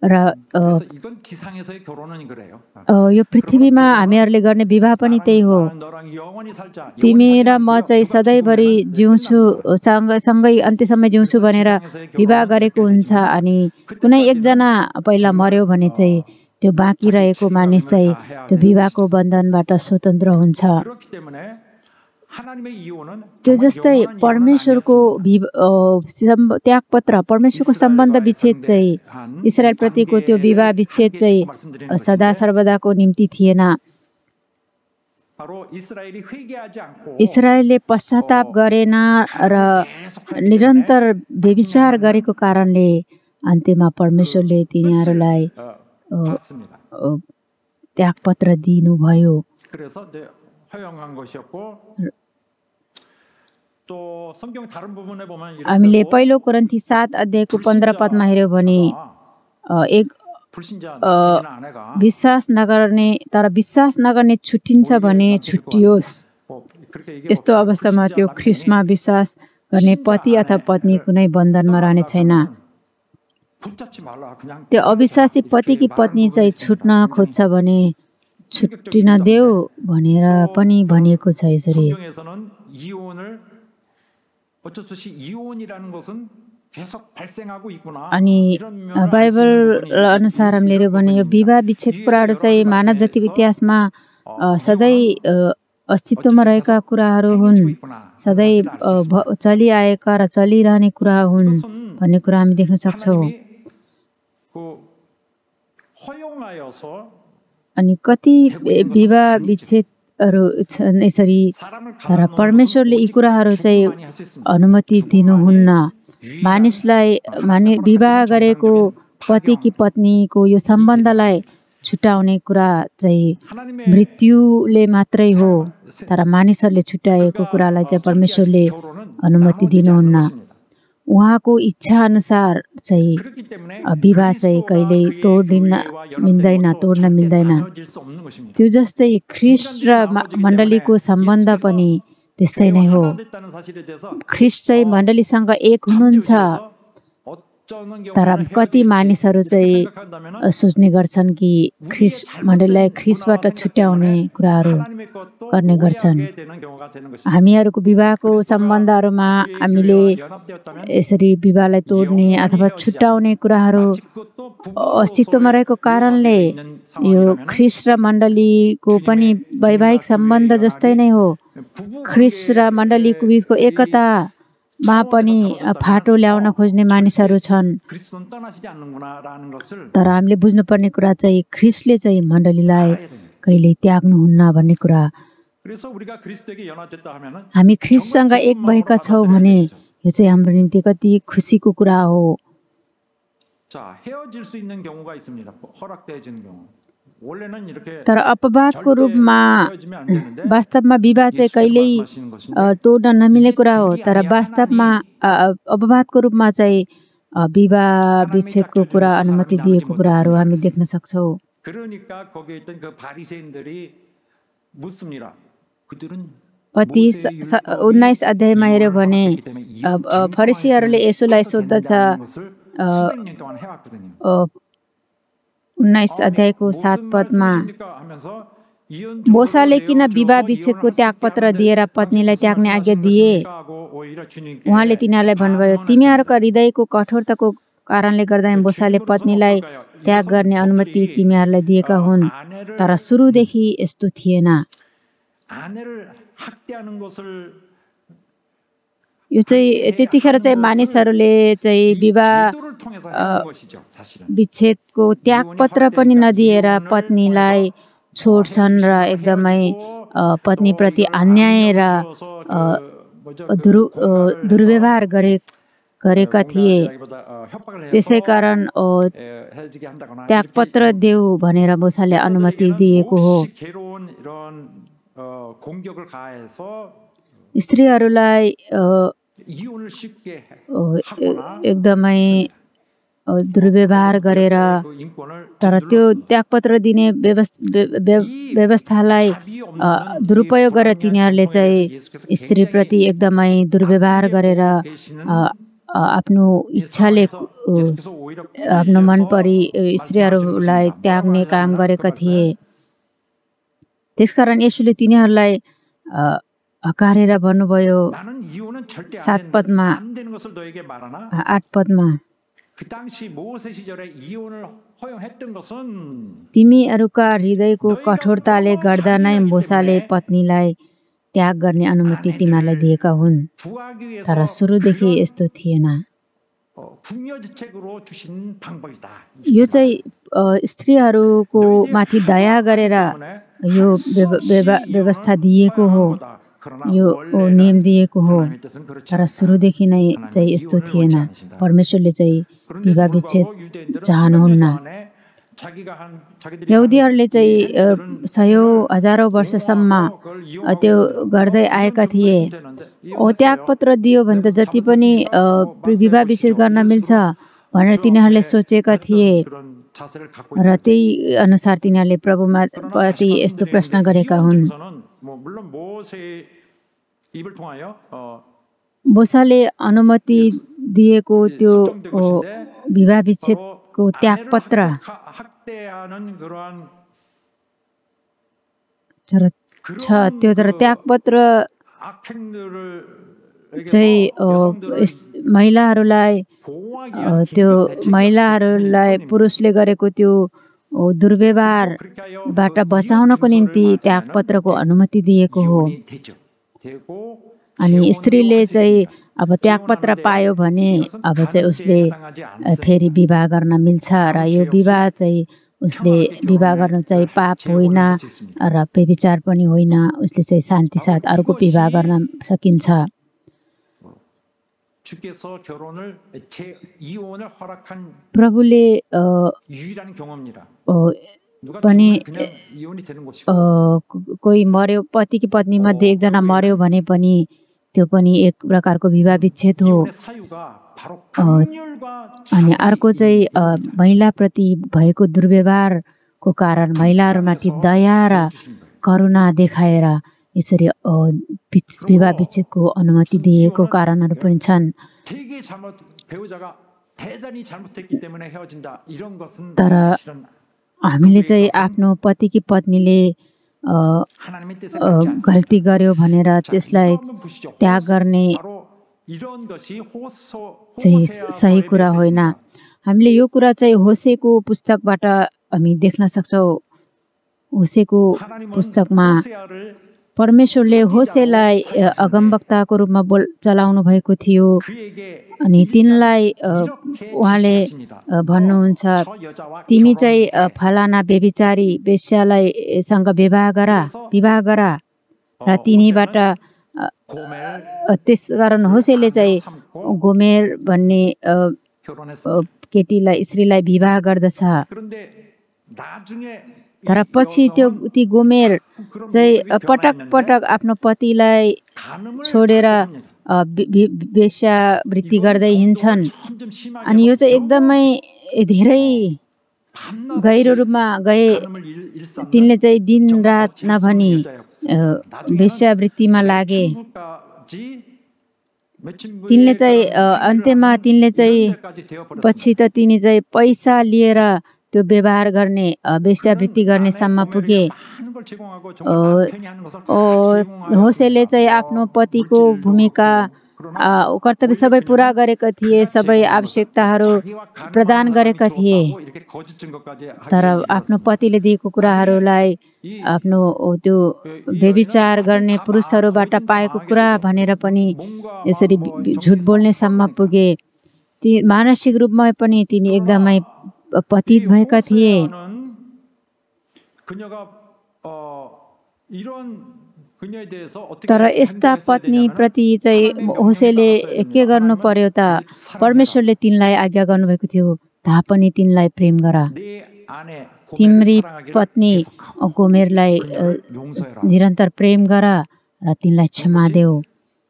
र यो पृथ्वीमा हामीहरूले गर्ने विवाह पनि त्यही हो। तिमी र म चाहिँ सधैँभरि जिउँछु सँगै अन्त्यसम्म जिउँछु भनेर विवाह गरेको हुन्छ अनि कुनै एकजना पहिला मर्यो भने चाहिँ त्यो बाँकी रहेको मानिस चाहिँ त्यो विवाहको बन्धनबाट स्वतन्त्र हुन्छ। त्यो जस्तै परमेश्वरको त्यागपत्र परमेश्वरको सम्बन्ध विच्छेद चाहिँ इस्रायलप्रतिको त्यो विवाह विच्छेद चाहिँ सदा सर्वदाको निम्ति थिएन। इस्रायलले पश्चाताप गरेन र निरन्तर व्यभिचार गरेको कारणले अन्त्यमा परमेश्वरले तिनीहरूलाई त्यागपत्र दिनुभयो। हामीले पहिलो कोरिन्थी 7 अध्यायको 15 पदमा हेर्यौँ भने एक विश्वास नगर्ने छुट्टिन्छ भने छुट्टियोस्। यस्तो अवस्थामा त्यो ख्रीष्टमा विश्वास गर्ने पति अथवा पत्नी कुनै बन्धनमा रहने छैन। त्यो अविश्वासी पति कि पत्नी चाहिँ छुट्न खोज्छ भने छुट्टिन देऊ भनेर पनि भनिएको छ। यसरी अनि बाइबल अनुसार हामीले हेऱ्यौँ भने यो विवाह विच्छेद कुराहरू चाहिँ मानव जातिको इतिहासमा सधैँ अस्तित्वमा रहेका कुराहरू हुन्, सधैँ चलिआएका र चलिरहने कुरा हुन् भन्ने कुरा हामी देख्न सक्छौँ। अनि कति विवाह विच्छेदहरू छन् यसरी, तर परमेश्वरले यी कुराहरू चाहिँ अनुमति दिनुहुन्न। मानिसलाई विवाह गरेको पति कि पत्नीको यो सम्बन्धलाई छुट्याउने कुरा चाहिँ मृत्युले मात्रै हो, तर मानिसहरूले छुट्याएको कुरालाई चाहिँ परमेश्वरले अनुमति दिनुहुन्न। उहाँको इच्छा अनुसार चाहिँ विवाह चाहिँ कहिल्यै तोड्न मिल्दैन। त्यो जस्तै ख्रीष्ट र मण्डलीको सम्बन्ध पनि त्यस्तै नै हो। ख्रीष्ट चाहिँ मण्डलीसँग एक हुनुहुन्छ, तर कति मानिसहरू चाहिँ सोच्ने गर्छन् कि मण्डलीलाई ख्रीष्टबाट छुट्याउने कुराहरू गर्ने गर्छन्। हामीहरूको विवाहको सम्बन्धहरूमा हामीले यसरी विवाहलाई तोड्ने अथवा छुट्याउने कुराहरू अस्तित्वमा रहेको कारणले यो ख्रीष्ट र मण्डलीको पनि वैवाहिक सम्बन्ध जस्तै नै हो। ख्रीष्ट र मण्डलीको बिचको एकतामा पनि फाटो ल्याउन खोज्ने मानिसहरू छन्, तर हामीले बुझ्नुपर्ने कुरा चाहिँ ख्रीष्टले चाहिँ मण्डलीलाई कहिले त्याग्नुहुन्न भन्ने कुरा। हामी ख्रीष्टसँग एक भएका छौँ भने यो चाहिँ हाम्रो निम्ति कति खुसीको कुरा हो। तर अपवादको रूपमा वास्तवमा विवाह चाहिँ कहिल्यै तोड्न नमिल्ने कुरा हो, तर वास्तवमा अपवादको रूपमा चाहिँ विवाह विच्छेदको कुरा अनुमति दिएको कुराहरू हामी देख्न सक्छौँ। पति 19 अध्यायमा हेऱ्यो भने फरिसीहरूले येशूलाई सोध्दछ, 19 अध्यायको 7 पदमा, मोसाले किन विवाह विच्छेदको त्यागपत्र दिएर पत्नीलाई त्याग्ने आज्ञा दिए? उहाँले तिनीहरूलाई भन्नुभयो, तिमीहरूका हृदयको कठोरताको कारणले गर्दा मोसाले पत्नीलाई त्याग गर्ने अनुमति तिमीहरूलाई दिएका हुन्, तर सुरुदेखि यस्तो थिएन। यो चाहिँ त्यतिखेर चाहिँ मानिसहरूले चाहिँ विवाह विच्छेदको त्यागपत्र पनि नदिएर पत्नीलाई छोड्छन् र एकदमै पत्नीप्रति अन्याय र दुर्व्यवहार गरेका थिए। त्यसै कारण त्यागपत्र देऊ भनेर मोसाले अनुमति दिएको हो। स्त्रीहरूलाई एकदमै दुर्व्यवहार गरेर तर त्यो त्यागपत्र दिने व्यवस्थालाई दुरुपयोग गरेर तिनीहरूले चाहिँ स्त्रीप्रति एकदमै दुर्व्यवहार गरेर आफ्नो इच्छाले आफ्नो मनपरी स्त्रीहरूलाई त्याग्ने काम गरेका थिए। त्यसकारण येशूले तिनीहरूलाई हकारेर भन्नुभयो 7 पदमा 8 पदमा, तिमीहरूका हृदयको कठोरताले गर्दा नै मोसाले पत्नीलाई त्याग गर्ने अनुमति तिमीहरूलाई दिएका हुन्, तर सुरुदेखि यस्तो थिएन। यो चाहिँ स्त्रीहरूको माथि दया गरेर यो व्यवस्था दिएको हो, यो नियम दिएको हो, तर सुरुदेखि नै चाहिँ यस्तो थिएन। परमेश्वरले चाहिँ विवाह विच्छेद चाहनुहुन्न। यहुदीहरूले चाहिँ सयौं हजारौं वर्षसम्म त्यो गर्दै आएका थिए। त्यागपत्र दियो भने त जति पनि विवाह विच्छेद गर्न मिल्छ भनेर तिनीहरूले सोचेका थिए र त्यही अनुसार तिनीहरूले प्रभुमा प्रति यस्तो प्रश्न गरेका हुन्। मोसाले अनुमति दिएको त्यो विवाह विच्छेदको त्यागपत्र छ, त्यो तर त्यागपत्र चाहिँ महिलाहरूलाई पुरुषले गरेको त्यो दुर्व्यवहारबाट बचाउनको निम्ति त्यागपत्रको अनुमति दिएको हो। अनि स्त्रीले चाहिँ अब त्यागपत्र पायो भने अब चाहिँ उसले फेरि विवाह गर्न मिल्छ र यो विवाह चाहिँ उसले विवाह गर्न चाहिँ पाप होइन र व्यभिचार पनि होइन। उसले चाहिँ शान्ति साथ अर्को विवाह गर्न सकिन्छ। प्रभुले पनि कोही मर्यो, पति कि पत्नी मध्ये एकजना मर्यो भने पनि त्यो पनि एक प्रकारको विवाह विच्छेद हो। अनि अर्को चाहिँ महिलाप्रति भएको दुर्व्यवहारको कारण महिलाहरूमाथि दया र करुणा देखाएर यसरी विवाह विच्छेदको अनुमति दिएको कारणहरू पनि छन्। तर हामीले चाहिँ आफ्नो पति कि पत्नीले गल्ती गर्यो भनेर त्यसलाई त्याग गर्ने चाहिँ सही कुरा होइन। हामीले यो कुरा चाहिँ होसेको पुस्तकबाट हामी देख्न सक्छौँ। होसेको पुस्तकमा परमेश्वरले होसेलाई अगमवक्ताको रूपमा चलाउनु भएको थियो। अनि तिनलाई उहाँले भन्नुहुन्छ, तिमी चाहिँ फलाना व्यभिचारी वेश्यालाई सँग विवाह गर र तिनीबाट त्यसकारण होसेले चाहिँ गोमेर भन्ने केटीलाई स्त्रीलाई विवाह गर्दछ। तर पछि ती गोमेर चाहिँ पटक पटक आफ्नो पतिलाई छोडेर वेश्यावृत्ति गर्दै हिँड्छन्। अनि यो चाहिँ एकदमै धेरै गहिरो रूपमा गए। तिनले चाहिँ दिन रात नभनी वेश्यावृत्तिमा लागे। तिनले चाहिँ अन्त्यमा तिनले चाहिँ पछि त तिनी चाहिँ पैसा लिएर त्यो व्यवहार गर्ने वेश्यावृत्ति गर्नेसम्म पुगे। होसेले चाहिँ आफ्नो पतिको भूमिका कर्तव्य सबै पुरा गरेका थिए, सबै आवश्यकताहरू प्रदान गरेका थिए। तर आफ्नो पतिले दिएको कुराहरूलाई आफ्नो त्यो व्यभिचार गर्ने पुरुषहरूबाट पाएको कुरा भनेर पनि यसरी झुट बोल्नेसम्म पुगे। ती मानसिक रूपमा पनि तिनी एकदमै पतित भएका थिए। तर यस्ता पत्नीप्रति चाहिँ होसेले के गर्नु पर्यो त? परमेश्वरले तिनलाई आज्ञा गर्नुभएको थियो, तापनि तिनलाई प्रेम गर। तिम्री पत्नी गोमेरलाई निरन्तर प्रेम गर र तिनलाई क्षमा देऊ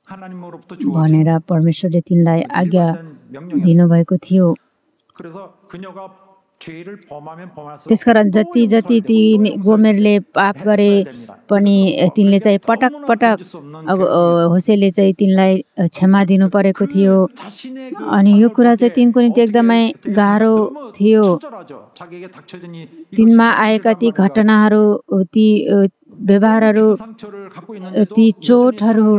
भनेर परमेश्वरले तिनलाई आज्ञा दिनुभएको थियो। त्यसकारण जति जति ती गोमेरले पाप गरे पनि तिनले चाहिँ पटक पटक होसेले चाहिँ तिनलाई क्षमा दिनु परेको थियो। अनि यो कुरा चाहिँ तिनको निम्ति एकदमै गाह्रो थियो। तिनमा आएका ती घटनाहरू, ती व्यवहारहरू, ती चोटहरू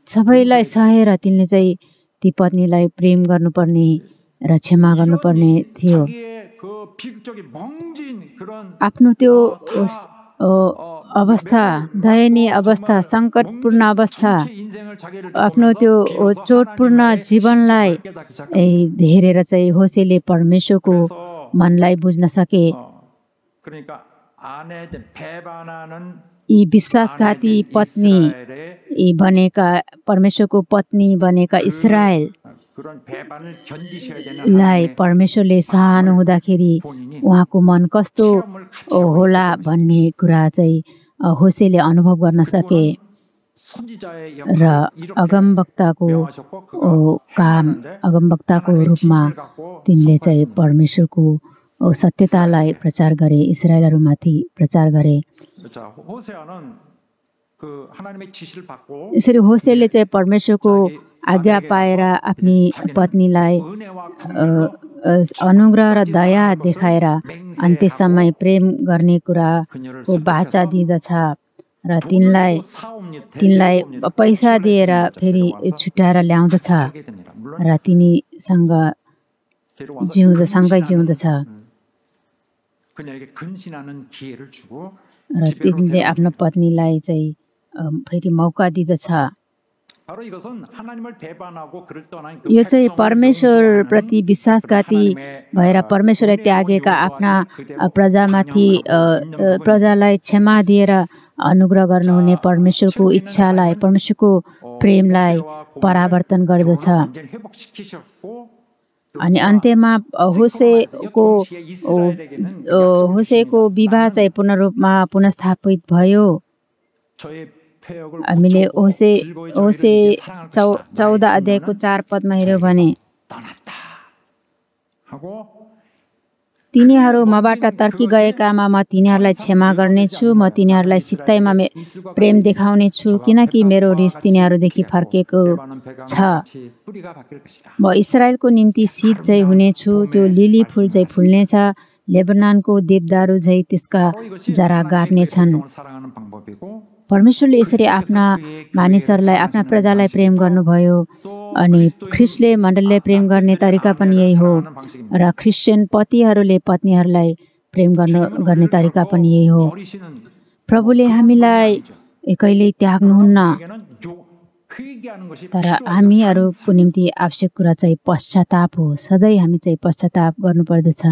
सबैलाई सहेर तिनले चाहिँ ती पत्नीलाई प्रेम गर्नुपर्ने र क्षमा गर्नुपर्ने थियो। आफ्नो त्यो अवस्था, दयनीय अवस्था, सङ्कटपूर्ण अवस्था, आफ्नो त्यो चोटपूर्ण जीवनलाई हेरेर चाहिँ होसेले परमेश्वरको मनलाई बुझ्न सके। यी विश्वासघाती पत्नी बनेका, परमेश्वरको पत्नी बनेका इस्राएल लाई परमेश्वरले सानो हुँदाखेरि उहाँको मन कस्तो होला भन्ने कुरा चाहिँ होसेले अनुभव गर्न सके र अगमवक्ताको काम, अगमवक्ताको रूपमा तिनले चाहिँ परमेश्वरको सत्यतालाई प्रचार गरे, इस्राएलहरूमाथि प्रचार गरे। यसरी होसेले चाहिँ परमेश्वरको आज्ञा पाएर आफ्नी पत्नीलाई अनुग्रह र दया देखाएर अन्त्यसम्म प्रेम गर्ने कुराको बाचा दिँदछ र तिनलाई पैसा दिएर फेरि छुट्याएर ल्याउँदछ र तिनीसँग सँगै जिउँदछ र तिनले आफ्नो पत्नीलाई चाहिँ फेरि मौका दिँदछ। यो चाहिँ परमेश्वरप्रति विश्वासघाती भएर परमेश्वरलाई त्यागेका आफ्ना प्रजामाथि प्रजालाई क्षमा दिएर अनुग्रह गर्नुहुने परमेश्वरको इच्छालाई, परमेश्वरको प्रेमलाई परावर्तन गर्दछ। अनि अन्त्यमा होसेको विवाह चाहिँ पूर्ण रूपमा पुनस्थापित भयो। हामीले होसे 14 अध्यायको 4 पदमा हेऱ्यौँ भने तिनीहरू मबाट तर्की गएकामा म तिनीहरूलाई क्षमा गर्नेछु, म तिनीहरूलाई सित्तैमा प्रेम देखाउनेछु, किनकि मेरो रिस तिनीहरूदेखि फर्केको छ। म इस्राएलको निम्ति शीत झैँ हुनेछु, त्यो लिली फुल झैँ फुल्नेछ, लेबनानको देवदारू झैँ त्यसका जरा गाड्नेछन्। परमेश्वरले यसरी आफ्ना मानिसहरूलाई, आफ्ना प्रजालाई प्रेम गर्नुभयो। अनि ख्रिस्टले मण्डलीलाई प्रेम गर्ने तरिका पनि यही हो र क्रिस्चियन पतिहरूले पत्नीहरूलाई प्रेम गर्ने तरिका पनि यही हो। प्रभुले हामीलाई कहिल्यै त्याग्नुहुन्न, तर हामीहरूको निम्ति आवश्यक कुरा चाहिँ पश्चाताप हो। सधैँ हामी चाहिँ पश्चाताप गर्नुपर्दछ।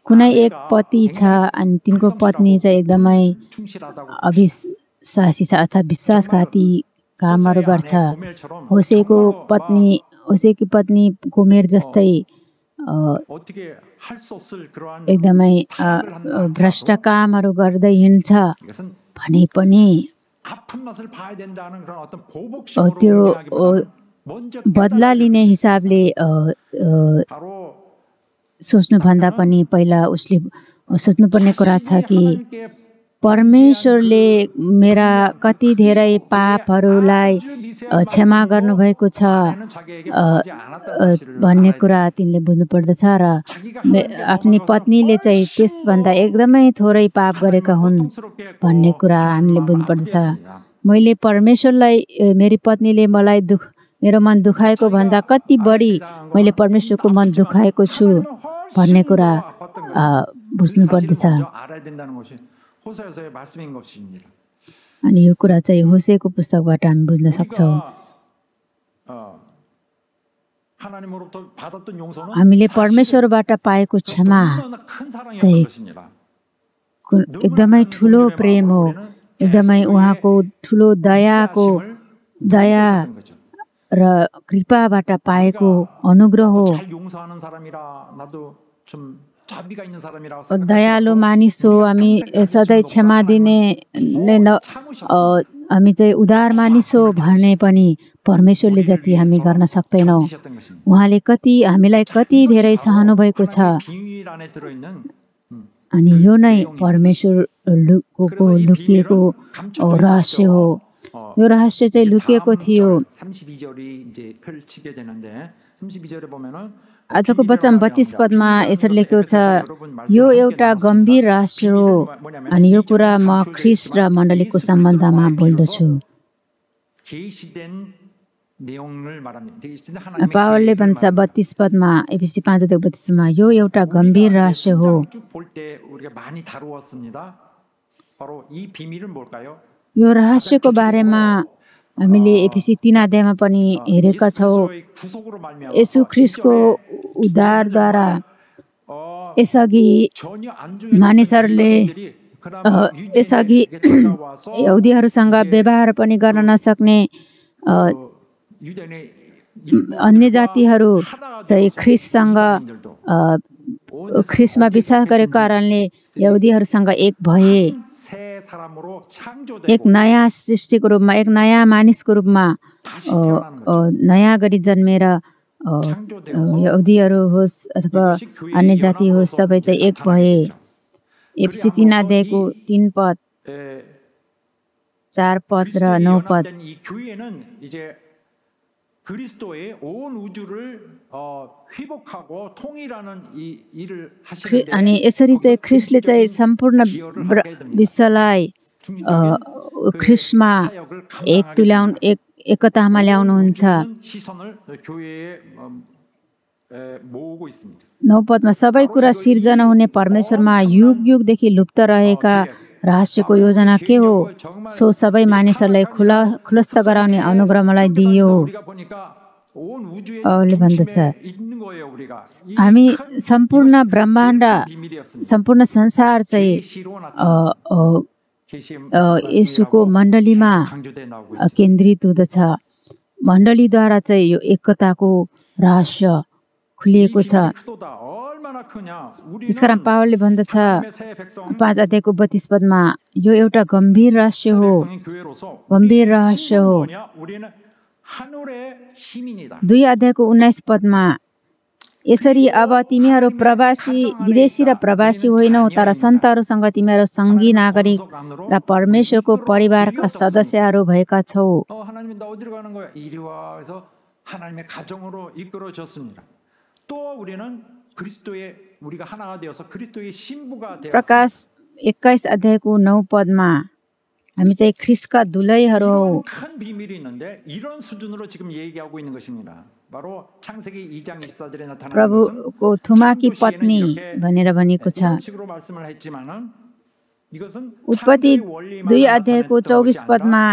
कुनै एक पति छ अनि तिनको पत्नी चाहिँ एकदमै अविश्वासी छ अथवा विश्वासघाती कामहरू गर्छ। होसेकी पत्नी गोमेर जस्तै एकदमै भ्रष्ट कामहरू गर्दै हिँड्छ भने पनि त्यो बदला लिने हिसाबले सोच्नुभन्दा पनि पहिला उसले सोच्नुपर्ने कुरा छ कि परमेश्वरले मेरा कति धेरै पापहरूलाई क्षमा गर्नुभएको छ भन्ने कुरा तिनले बुझ्नुपर्दछ र आफ्नी पत्नीले चाहिँ त्यसभन्दा एकदमै थोरै पाप गरेका हुन् भन्ने कुरा हामीले बुझ्नुपर्दछ। मैले परमेश्वरलाई, मेरी पत्नीले मलाई मेरो मन दुखाएको भन्दा कति बढी मैले परमेश्वरको मन दुखाएको छु भन्ने कुरा बुझ्नुपर्दछ। अनि यो कुरा चाहिँ होसेको पुस्तकबाट हामी बुझ्न सक्छौँ। हामीले परमेश्वरबाट पाएको क्षमा चाहिँ एकदमै ठुलो प्रेम हो, एकदमै उहाँको ठुलो दयाको दया र कृपाबाट पाएको अनुग्रह हो। दयालु मानिस हो, हामी सधैँ क्षमा दिने हामी चाहिँ उदार मानिस हो भने पनि परमेश्वरले जति हामी गर्न सक्दैनौँ। उहाँले हामीलाई कति धेरै सहनु भएको छ। अनि यो नै परमेश्वरको लुकिएको रहस्य हो। यो रहस्य चाहिँ लुकिएको थियो। आजको वचन 32 पदमा यसरी लेखेको छ, यो एउटा गम्भीर रहस्य हो। अनि यो कुरा म ख्रिस्ट र मण्डलीको सम्बन्धमा बोल्दछु। पावलले भन्छ 32 पदमा, एफिसी 5:32 मा, यो एउटा गम्भीर रहस्य हो। यो रहस्यको बारेमा हामीले एफिसी 3 अध्यायमा पनि हेरेका छौँ। येशू ख्रिस्टको उद्धारद्वारा यसअघि मानिसहरूले यसअघि यहुदीहरूसँग व्यवहार पनि गर्न नसक्ने अन्य जातिहरू चाहिँ ख्रिस्टमा विश्वास गरेको कारणले यहुदीहरूसँग एक भए। एक नयाँ सृष्टिको रूपमा, एक नयाँ मानिसको रूपमा नयाँ गरी जन्मेर यहुदीहरू होस् अथवा अन्य जाति होस्, सबै चाहिँ एक भए। एफिसी 3 अध्यायको 3 पद, 4 पद र 9 पद। अनि यसरी चाहिँ ख्रिस्टले चाहिँ सम्पूर्ण विश्वलाई ख्रिस्टमा एकतामा ल्याउनुहुन्छ। 9 पदमा, सबै कुरा सिर्जना हुने परमेश्वरमा युग युगदेखि लुप्त रहेका रहस्यको योजना के हो, सो सबै मानिसहरूलाई खुलस्त गराउने अनुग्रह मलाई दिइयो। पावलले भन्दछ, हामी सम्पूर्ण ब्रह्माण्ड, सम्पूर्ण संसार चाहिँ येशूको मण्डलीमा केन्द्रित हुँदछ। मण्डलीद्वारा चाहिँ यो एकताको रहस्य खुलिएको छ। त्यसकारण पावलले भन्दछ 5 अध्यायको 32 पदमा, यो एउटा गम्भीर रहस्य हो, गम्भीर रहस्य हो। 2 अध्यायको 19 पदमा, यसरी अब तिमीहरू विदेशी र प्रवासी होइनौ, तर सन्तहरूसँग तिमीहरू सङ्गी नागरिक र परमेश्वरको परिवारका सदस्यहरू भएका छौ। प्रकाश 21 अध्यायको 9 पदमा, हामी चाहिँ ख्रिस्टका दुलैहरू हौ। प्रभुको थुमाकी पत्नी भनेर भनिएको छ। उत्पत्ति 2 अध्यायको 24 पदमा,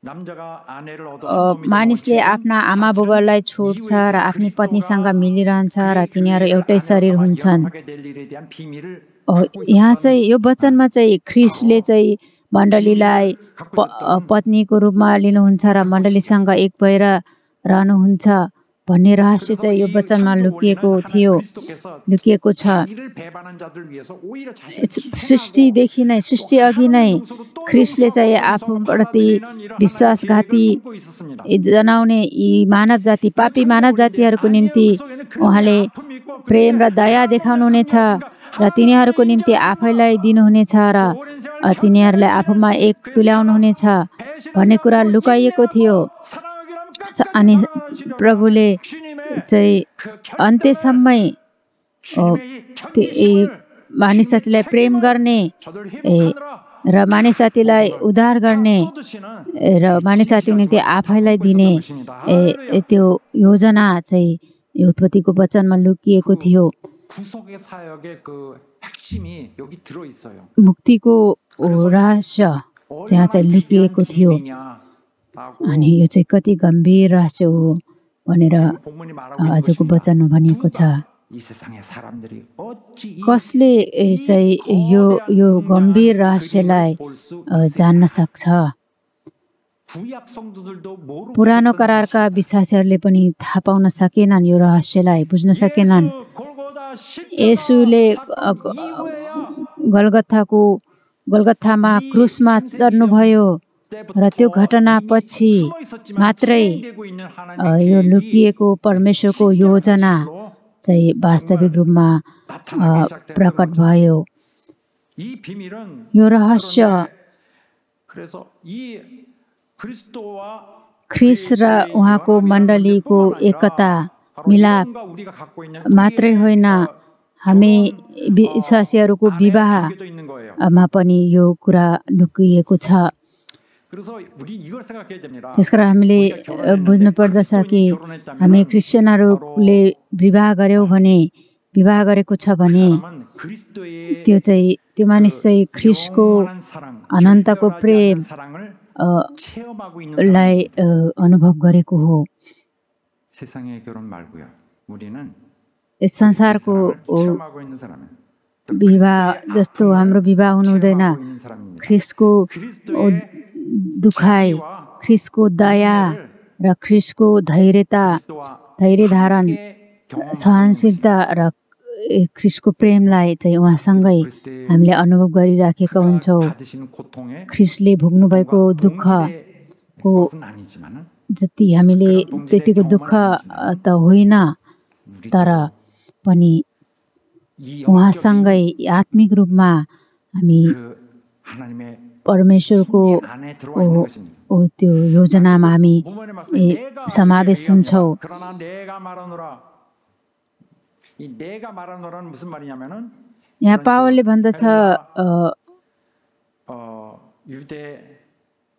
मानिसले आफ्ना आमा बुबालाई छोड्छ र आफ्नी पत्नीसँग मिलिरहन्छ र तिनीहरू एउटै शरीर हुन्छन्। यहाँ चाहिँ यो वचनमा चाहिँ ख्रिस्टले चाहिँ मण्डलीलाई पत्नीको रूपमा लिनुहुन्छ र मण्डलीसँग एक भएर रहनुहुन्छ भन्ने रहस्य चाहिँ यो वचनमा लुकिएको छ। सृष्टिदेखि नै, सृष्टि अघि नै ख्रिस्टले चाहिँ आफूप्रति विश्वासघाती जनाउने यी मानव जाति, पापी मानव जातिहरूको निम्ति उहाँले प्रेम र दया देखाउनुहुनेछ र तिनीहरूको निम्ति आफैलाई दिनुहुनेछ र तिनीहरूलाई आफूमा एक तुल्याउनुहुनेछ भन्ने कुरा लुकाइएको थियो। अनि प्रभुले चाहिँ अन्त्यसम्मै मानिस जातिलाई प्रेम गर्ने र मानिस जातिलाई उद्धार गर्ने र मानिस जातिको निम्ति आफैलाई दिने त्यो योजना चाहिँ यो उत्पत्तिको वचनमा लुकिएको थियो। मुक्तिको रहस्य त्यहाँ चाहिँ लुकिएको थियो। अनि यो चाहिँ कति गम्भीर रहस्य हो भनेर आजको वचनमा भनिएको छ। 이 세상의 사람들이 어찌 कसले चाहिँ यो गम्भीर रहस्यलाई जान्न सक्छ? 구약 성도들도 모르고 पुरानो 있었던 करारका 사실이다. विश्वासीहरूले पनि थाहा पाउन सकेनन्, यो रहस्यलाई बुझ्न सकेनन्। 예수 골고다 येशूले 십자가 사건 이후에야 गलगथामा क्रुसमा चढ्नुभयो र त्यो घटनापछि मात्रै यो लुकिएको परमेश्वरको योजना चाहिँ वास्तविक रूपमा प्रकट भयो। 이 비밀은 यो रहस्य 그래서 이 그리스도와 ख्रिस र उहाँको मण्डलीको एकता मिलाप मात्रै होइन, हामी विश्वासीहरूको विवाहमा पनि यो कुरा लुकिएको छ। त्यसकारण हामीले बुझ्नु पर्दछ कि हामी क्रिस्चियनहरूले विवाह गर्यौँ भने, विवाह गरेको छ भने त्यो मानिस चाहिँ ख्रिस्टको अनन्तको प्रेम लाई अनुभव गरेको हो। यस संसारको विवाह जस्तो हाम्रो विवाह हुनु हुँदैन। ख्रिस्टको दुखाइ, ख्रिस्टको दया र ख्रिस्टको धैर्यता, धैर्य धारण, सहनशीलता र ख्रिस्टको प्रेमलाई चाहिँ उहाँसँगै हामीले अनुभव गरिराखेका हुन्छौँ। ख्रिस्टले भोग्नुभएको दुःखको जति हामीले त्यतिको दुःख त होइन, तर पनि उहाँसँगै आत्मिक रूपमा हामी परमेश्वरको त्यो योजनामा हामी समावेश हुन्छौँ। यहाँ पावलले भन्दछ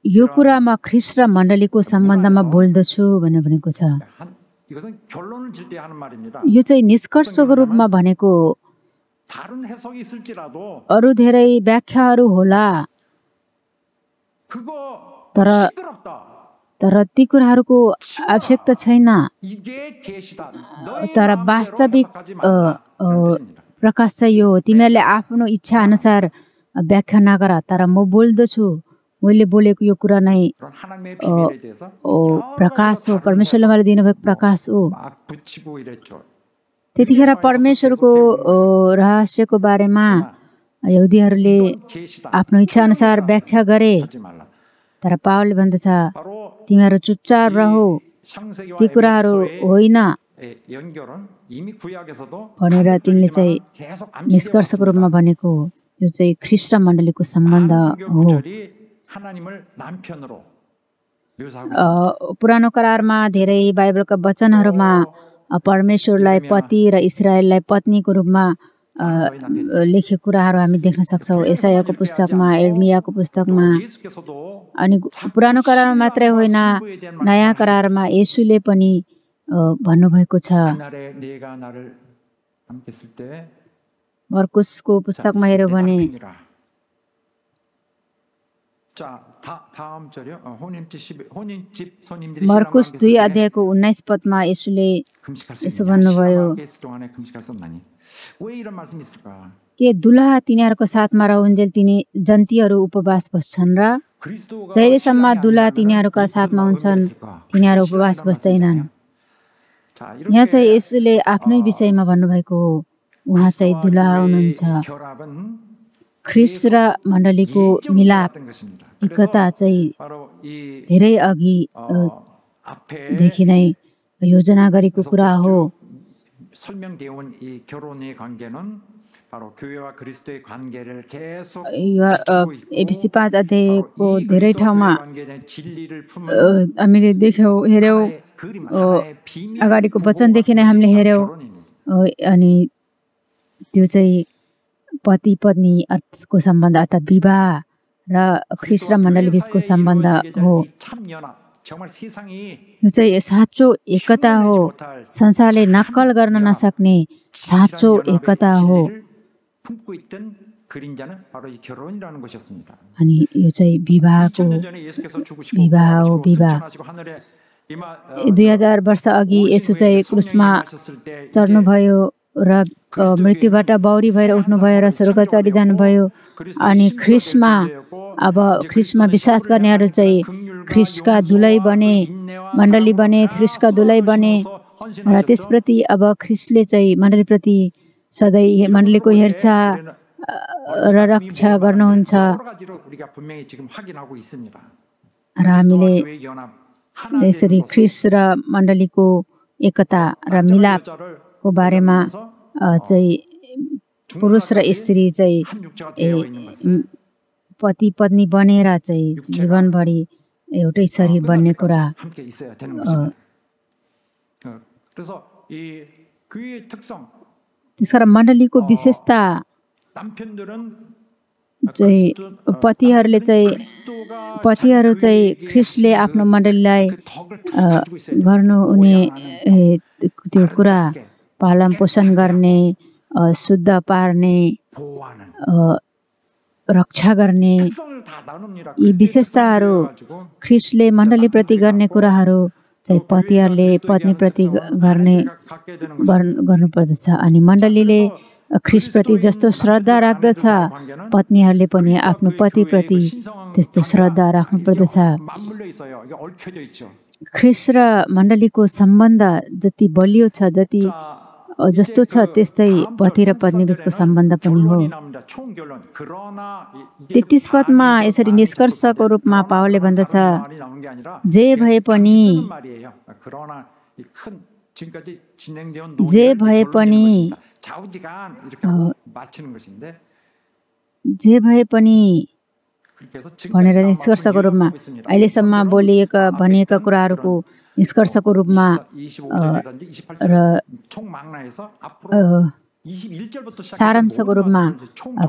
यो कुरा म ख्रिस्ट र मण्डलीको सम्बन्धमा बोल्दछु भनेको छ। यो चाहिँ निष्कर्षको रूपमा भनेको हो। अरू धेरै व्याख्याहरू होला, तर ती कुराहरूको आवश्यकता छैन। तर वास्तविक प्रकाश चाहिँ यो हो, तिमीहरूले आफ्नो इच्छा अनुसार व्याख्या नगर, तर म बोल्दछु, मैले बोलेको यो कुरा नै प्रकाश हो, परमेश्वरले मलाई दिनुभएको प्रकाश हो। त्यतिखेर परमेश्वरको रहस्यको बारेमा यहुदीहरूले आफ्नो इच्छा अनुसार व्याख्या गरे, तर पावलले भन्दछ तिमीहरू चुपचाप रहो, ती कुराहरू होइन भनेर तिनले चाहिँ निष्कर्षको रूपमा भनेको हो। यो चाहिँ ख्रिस्ट र मण्डलीको सम्बन्ध हो। पुरानो करारमा धेरै बाइबलका वचनहरूमा परमेश्वरलाई पति र इस्राएललाई पत्नीको रूपमा लेखेको कुराहरू हामी देख्न सक्छौँ। एसायाको पुस्तकमा, एर्मियाको पुस्तकमा, अनि पुरानो करारमा मात्रै होइन, नयाँ करारमा येशूले पनि भन्नुभएको छ। मर्कुसको पुस्तकमा हेऱ्यौँ भने मर्कुस 2 अध्यायको 19 पदमा येशूले यसो भन्नुभयो, के दुलहा तिनीहरूको साथमा रहउन्जेल जन्तीहरू उपवास बस्छन् र? जहिलेसम्म दुलहा तिनीहरूका साथमा हुन्छन् तिनीहरू उपवास बस्दैनन्। यहाँ चाहिँ येशूले आफ्नै विषयमा भन्नुभएको हो। उहाँ चाहिँ दुलहा हुनुहुन्छ। ख्रिस्ट र मण्डलीको मिलाप, एकता चाहिँ धेरै अघिदेखि नै योजना गरेको कुरा हो। एफिसी 5 अध्यायको धेरै ठाउँमा हामीले हेऱ्यौँ, अगाडिको वचनदेखि नै हामीले हेऱ्यौँ। अनि त्यो चाहिँ पति पत्नीको सम्बन्ध अर्थात् विवाह र ख्रिस्ट र मण्डली बिचको सम्बन्ध हो। यो चाहिँ साँचो एकता हो, संसारले नक्कल गर्न नसक्ने साँचो एकता हो। अनि यो चाहिँ विवाह हो। 2000 वर्ष अघि येशू चाहिँ क्रुसमा चढ्नुभयो र मृत्युबाट बौरी भएर उठ्नुभयो र स्वर्ग चढी जानुभयो। अनि ख्रिस्टमा अब ख्रिस्टमा विश्वास गर्नेहरू चाहिँ ख्रिस्टका दुलै बने, मण्डली बने, ख्रिस्टका दुलै बने र त्यसप्रति अब ख्रिस्टले चाहिँ मण्डलीप्रति सधैँ मण्डलीको हेरचाह र रक्षा गर्नुहुन्छ। र हामीले यसरी ख्रिस्ट र मण्डलीको एकता र मिलापको बारेमा चाहिँ पुरुष र स्त्री चाहिँ पति पत्नी बनेर चाहिँ जीवनभरि एउटै शरीर बन्ने कुरा। त्यसकारण मण्डलीको विशेषता चाहिँ पतिहरू चाहिँ ख्रिस्टले आफ्नो मण्डलीलाई गर्नुहुने त्यो कुरा पालन पोषण गर्ने, शुद्ध पार्ने, रक्षा गर्ने, यी विशेषताहरू ख्रिस्टले मण्डलीप्रति गर्ने कुराहरू चाहिँ पतिहरूले पत्नीप्रति गर्नुपर्दछ। अनि मण्डलीले ख्रिस्टप्रति जस्तो श्रद्धा राख्दछ, पत्नीहरूले पनि आफ्नो पतिप्रति त्यस्तो श्रद्धा राख्नुपर्दछ। ख्रिस्ट र मण्डलीको सम्बन्ध जति बलियो छ, जस्तो छ त्यस्तै पति र पत्नी बीचको सम्बन्ध पनि हो। 33 पदमा यसरी निष्कर्षको रूपमा पावलले भन्दछ, जे भए पनि भनेर निष्कर्षको रूपमा अहिलेसम्म भनिएका कुराहरूको निष्कर्षको रूपमा र सारांशको रूपमा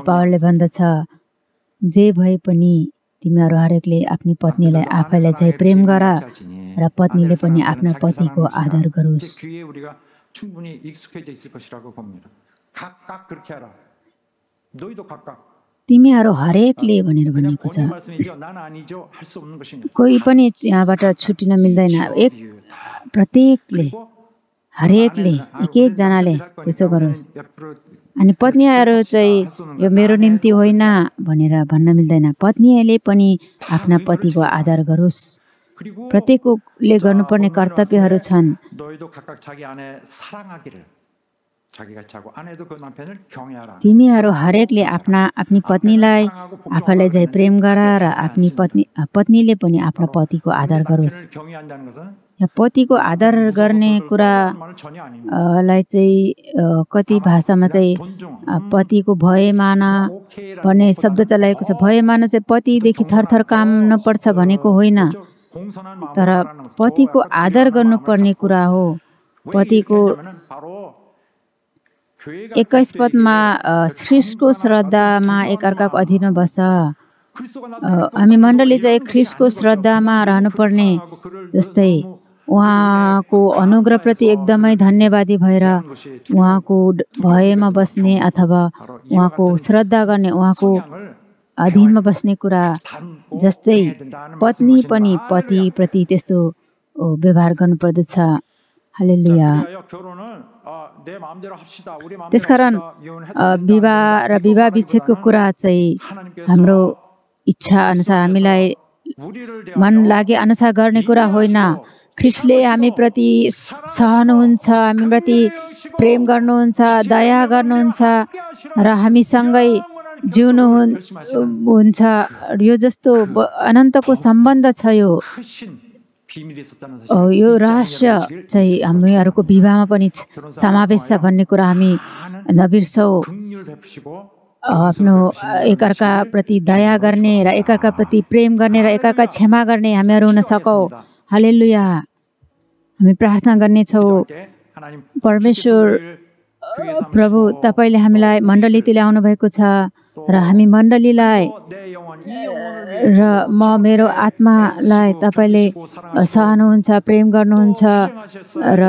पावलले भन्दछ, जे भए पनि तिमीहरू हरेकले आफ्नी पत्नीलाई आफैलाई चाहिँ प्रेम गर र पत्नीले पनि आफ्ना पतिको आदर गरोस्। तिमीहरू हरेकले भनेर भनिएको छ। कोही पनि यहाँबाट छुटिन मिल्दैन। प्रत्येकले, हरेकले, एक एकजनाले त्यसो गरोस्। अनि पत्नीहरू चाहिँ यो मेरो निम्ति होइन भनेर भन्न मिल्दैन। पत्नीले पनि आफ्ना पतिको आदर गरोस्। प्रत्येकले गर्नुपर्ने कर्तव्यहरू छन्। तिमीहरू हरेकले आफ्नी पत्नीलाई आफैलाई चाहिँ प्रेम गर र आफ्नी पत्नीले पनि आफ्नो पतिको आदर गरोस्। पतिको आदर गर्ने कुरालाई चाहिँ कति भाषामा चाहिँ पतिको भय मान भन्ने शब्द चलाएको छ। भय मान चाहिँ पतिदेखि थरथर काम नपर्छ भनेको होइन, तर पतिको आदर गर्नुपर्ने कुरा हो। पतिको 21 पदमा ख्रिस्टको श्रद्धामा एकअर्काको अधीनमा बस। हामी मण्डली चाहिँ ख्रिस्टको श्रद्धामा रहनुपर्ने जस्तै उहाँको अनुग्रहप्रति एकदमै धन्यवादी भएर उहाँको भयमा बस्ने अथवा उहाँको श्रद्धा गर्ने, उहाँको अधीनमा बस्ने कुरा जस्तै पत्नी पनि पतिप्रति त्यस्तो व्यवहार गर्नुपर्दछ। हालेलुया। त्यसकारण विवाह र विवाह विच्छेदको कुरा चाहिँ हाम्रो इच्छा अनुसार हामीलाई मन लागे अनुसार गर्ने कुरा होइन। ख्रिस्टले हामीप्रति सहनुहुन्छ, हामीप्रति प्रेम गर्नुहुन्छ, दया गर्नुहुन्छ र हामीसँगै जिउनुहुन्छ। यो जस्तो अनन्तको सम्बन्ध छ। यो रहस्य चाहिँ हामीहरूको विवाहमा पनि समावेश छ भन्ने कुरा हामी नबिर्सौँ। आफ्नो एकअर्काप्रति दया गर्ने र एकअर्काप्रति प्रेम गर्ने र एकअर्का क्षमा गर्ने हामीहरू हुन सकौँ। हालेलुया। हामी प्रार्थना गर्नेछौँ, परमेश्वर प्रभु तपाईँले हामीलाई मण्डलीतिर ल्याउनु भएको छ र हामी मण्डलीलाई र मेरो आत्मालाई तपाईँले सहनुहुन्छ, प्रेम गर्नुहुन्छ र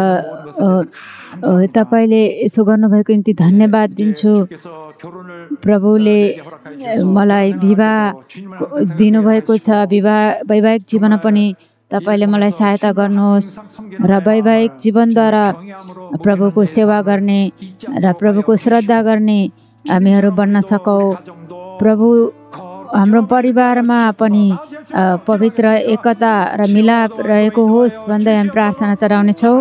तपाईँले यसो गर्नुभएको निम्ति धन्यवाद दिन्छु। प्रभुले मलाई विवाह दिनुभएको छ, वैवाहिक जीवनमा पनि तपाईले मलाई सहायता गर्नुहोस् र वैवाहिक जीवनद्वारा प्रभुको सेवा गर्ने र प्रभुको श्रद्धा गर्ने हामीहरू बन्न सकौँ। प्रभु हाम्रो परिवारमा पनि पवित्र एकता र मिलाप रहेको होस् भन्दै हामी प्रार्थना चढाउनेछौँ।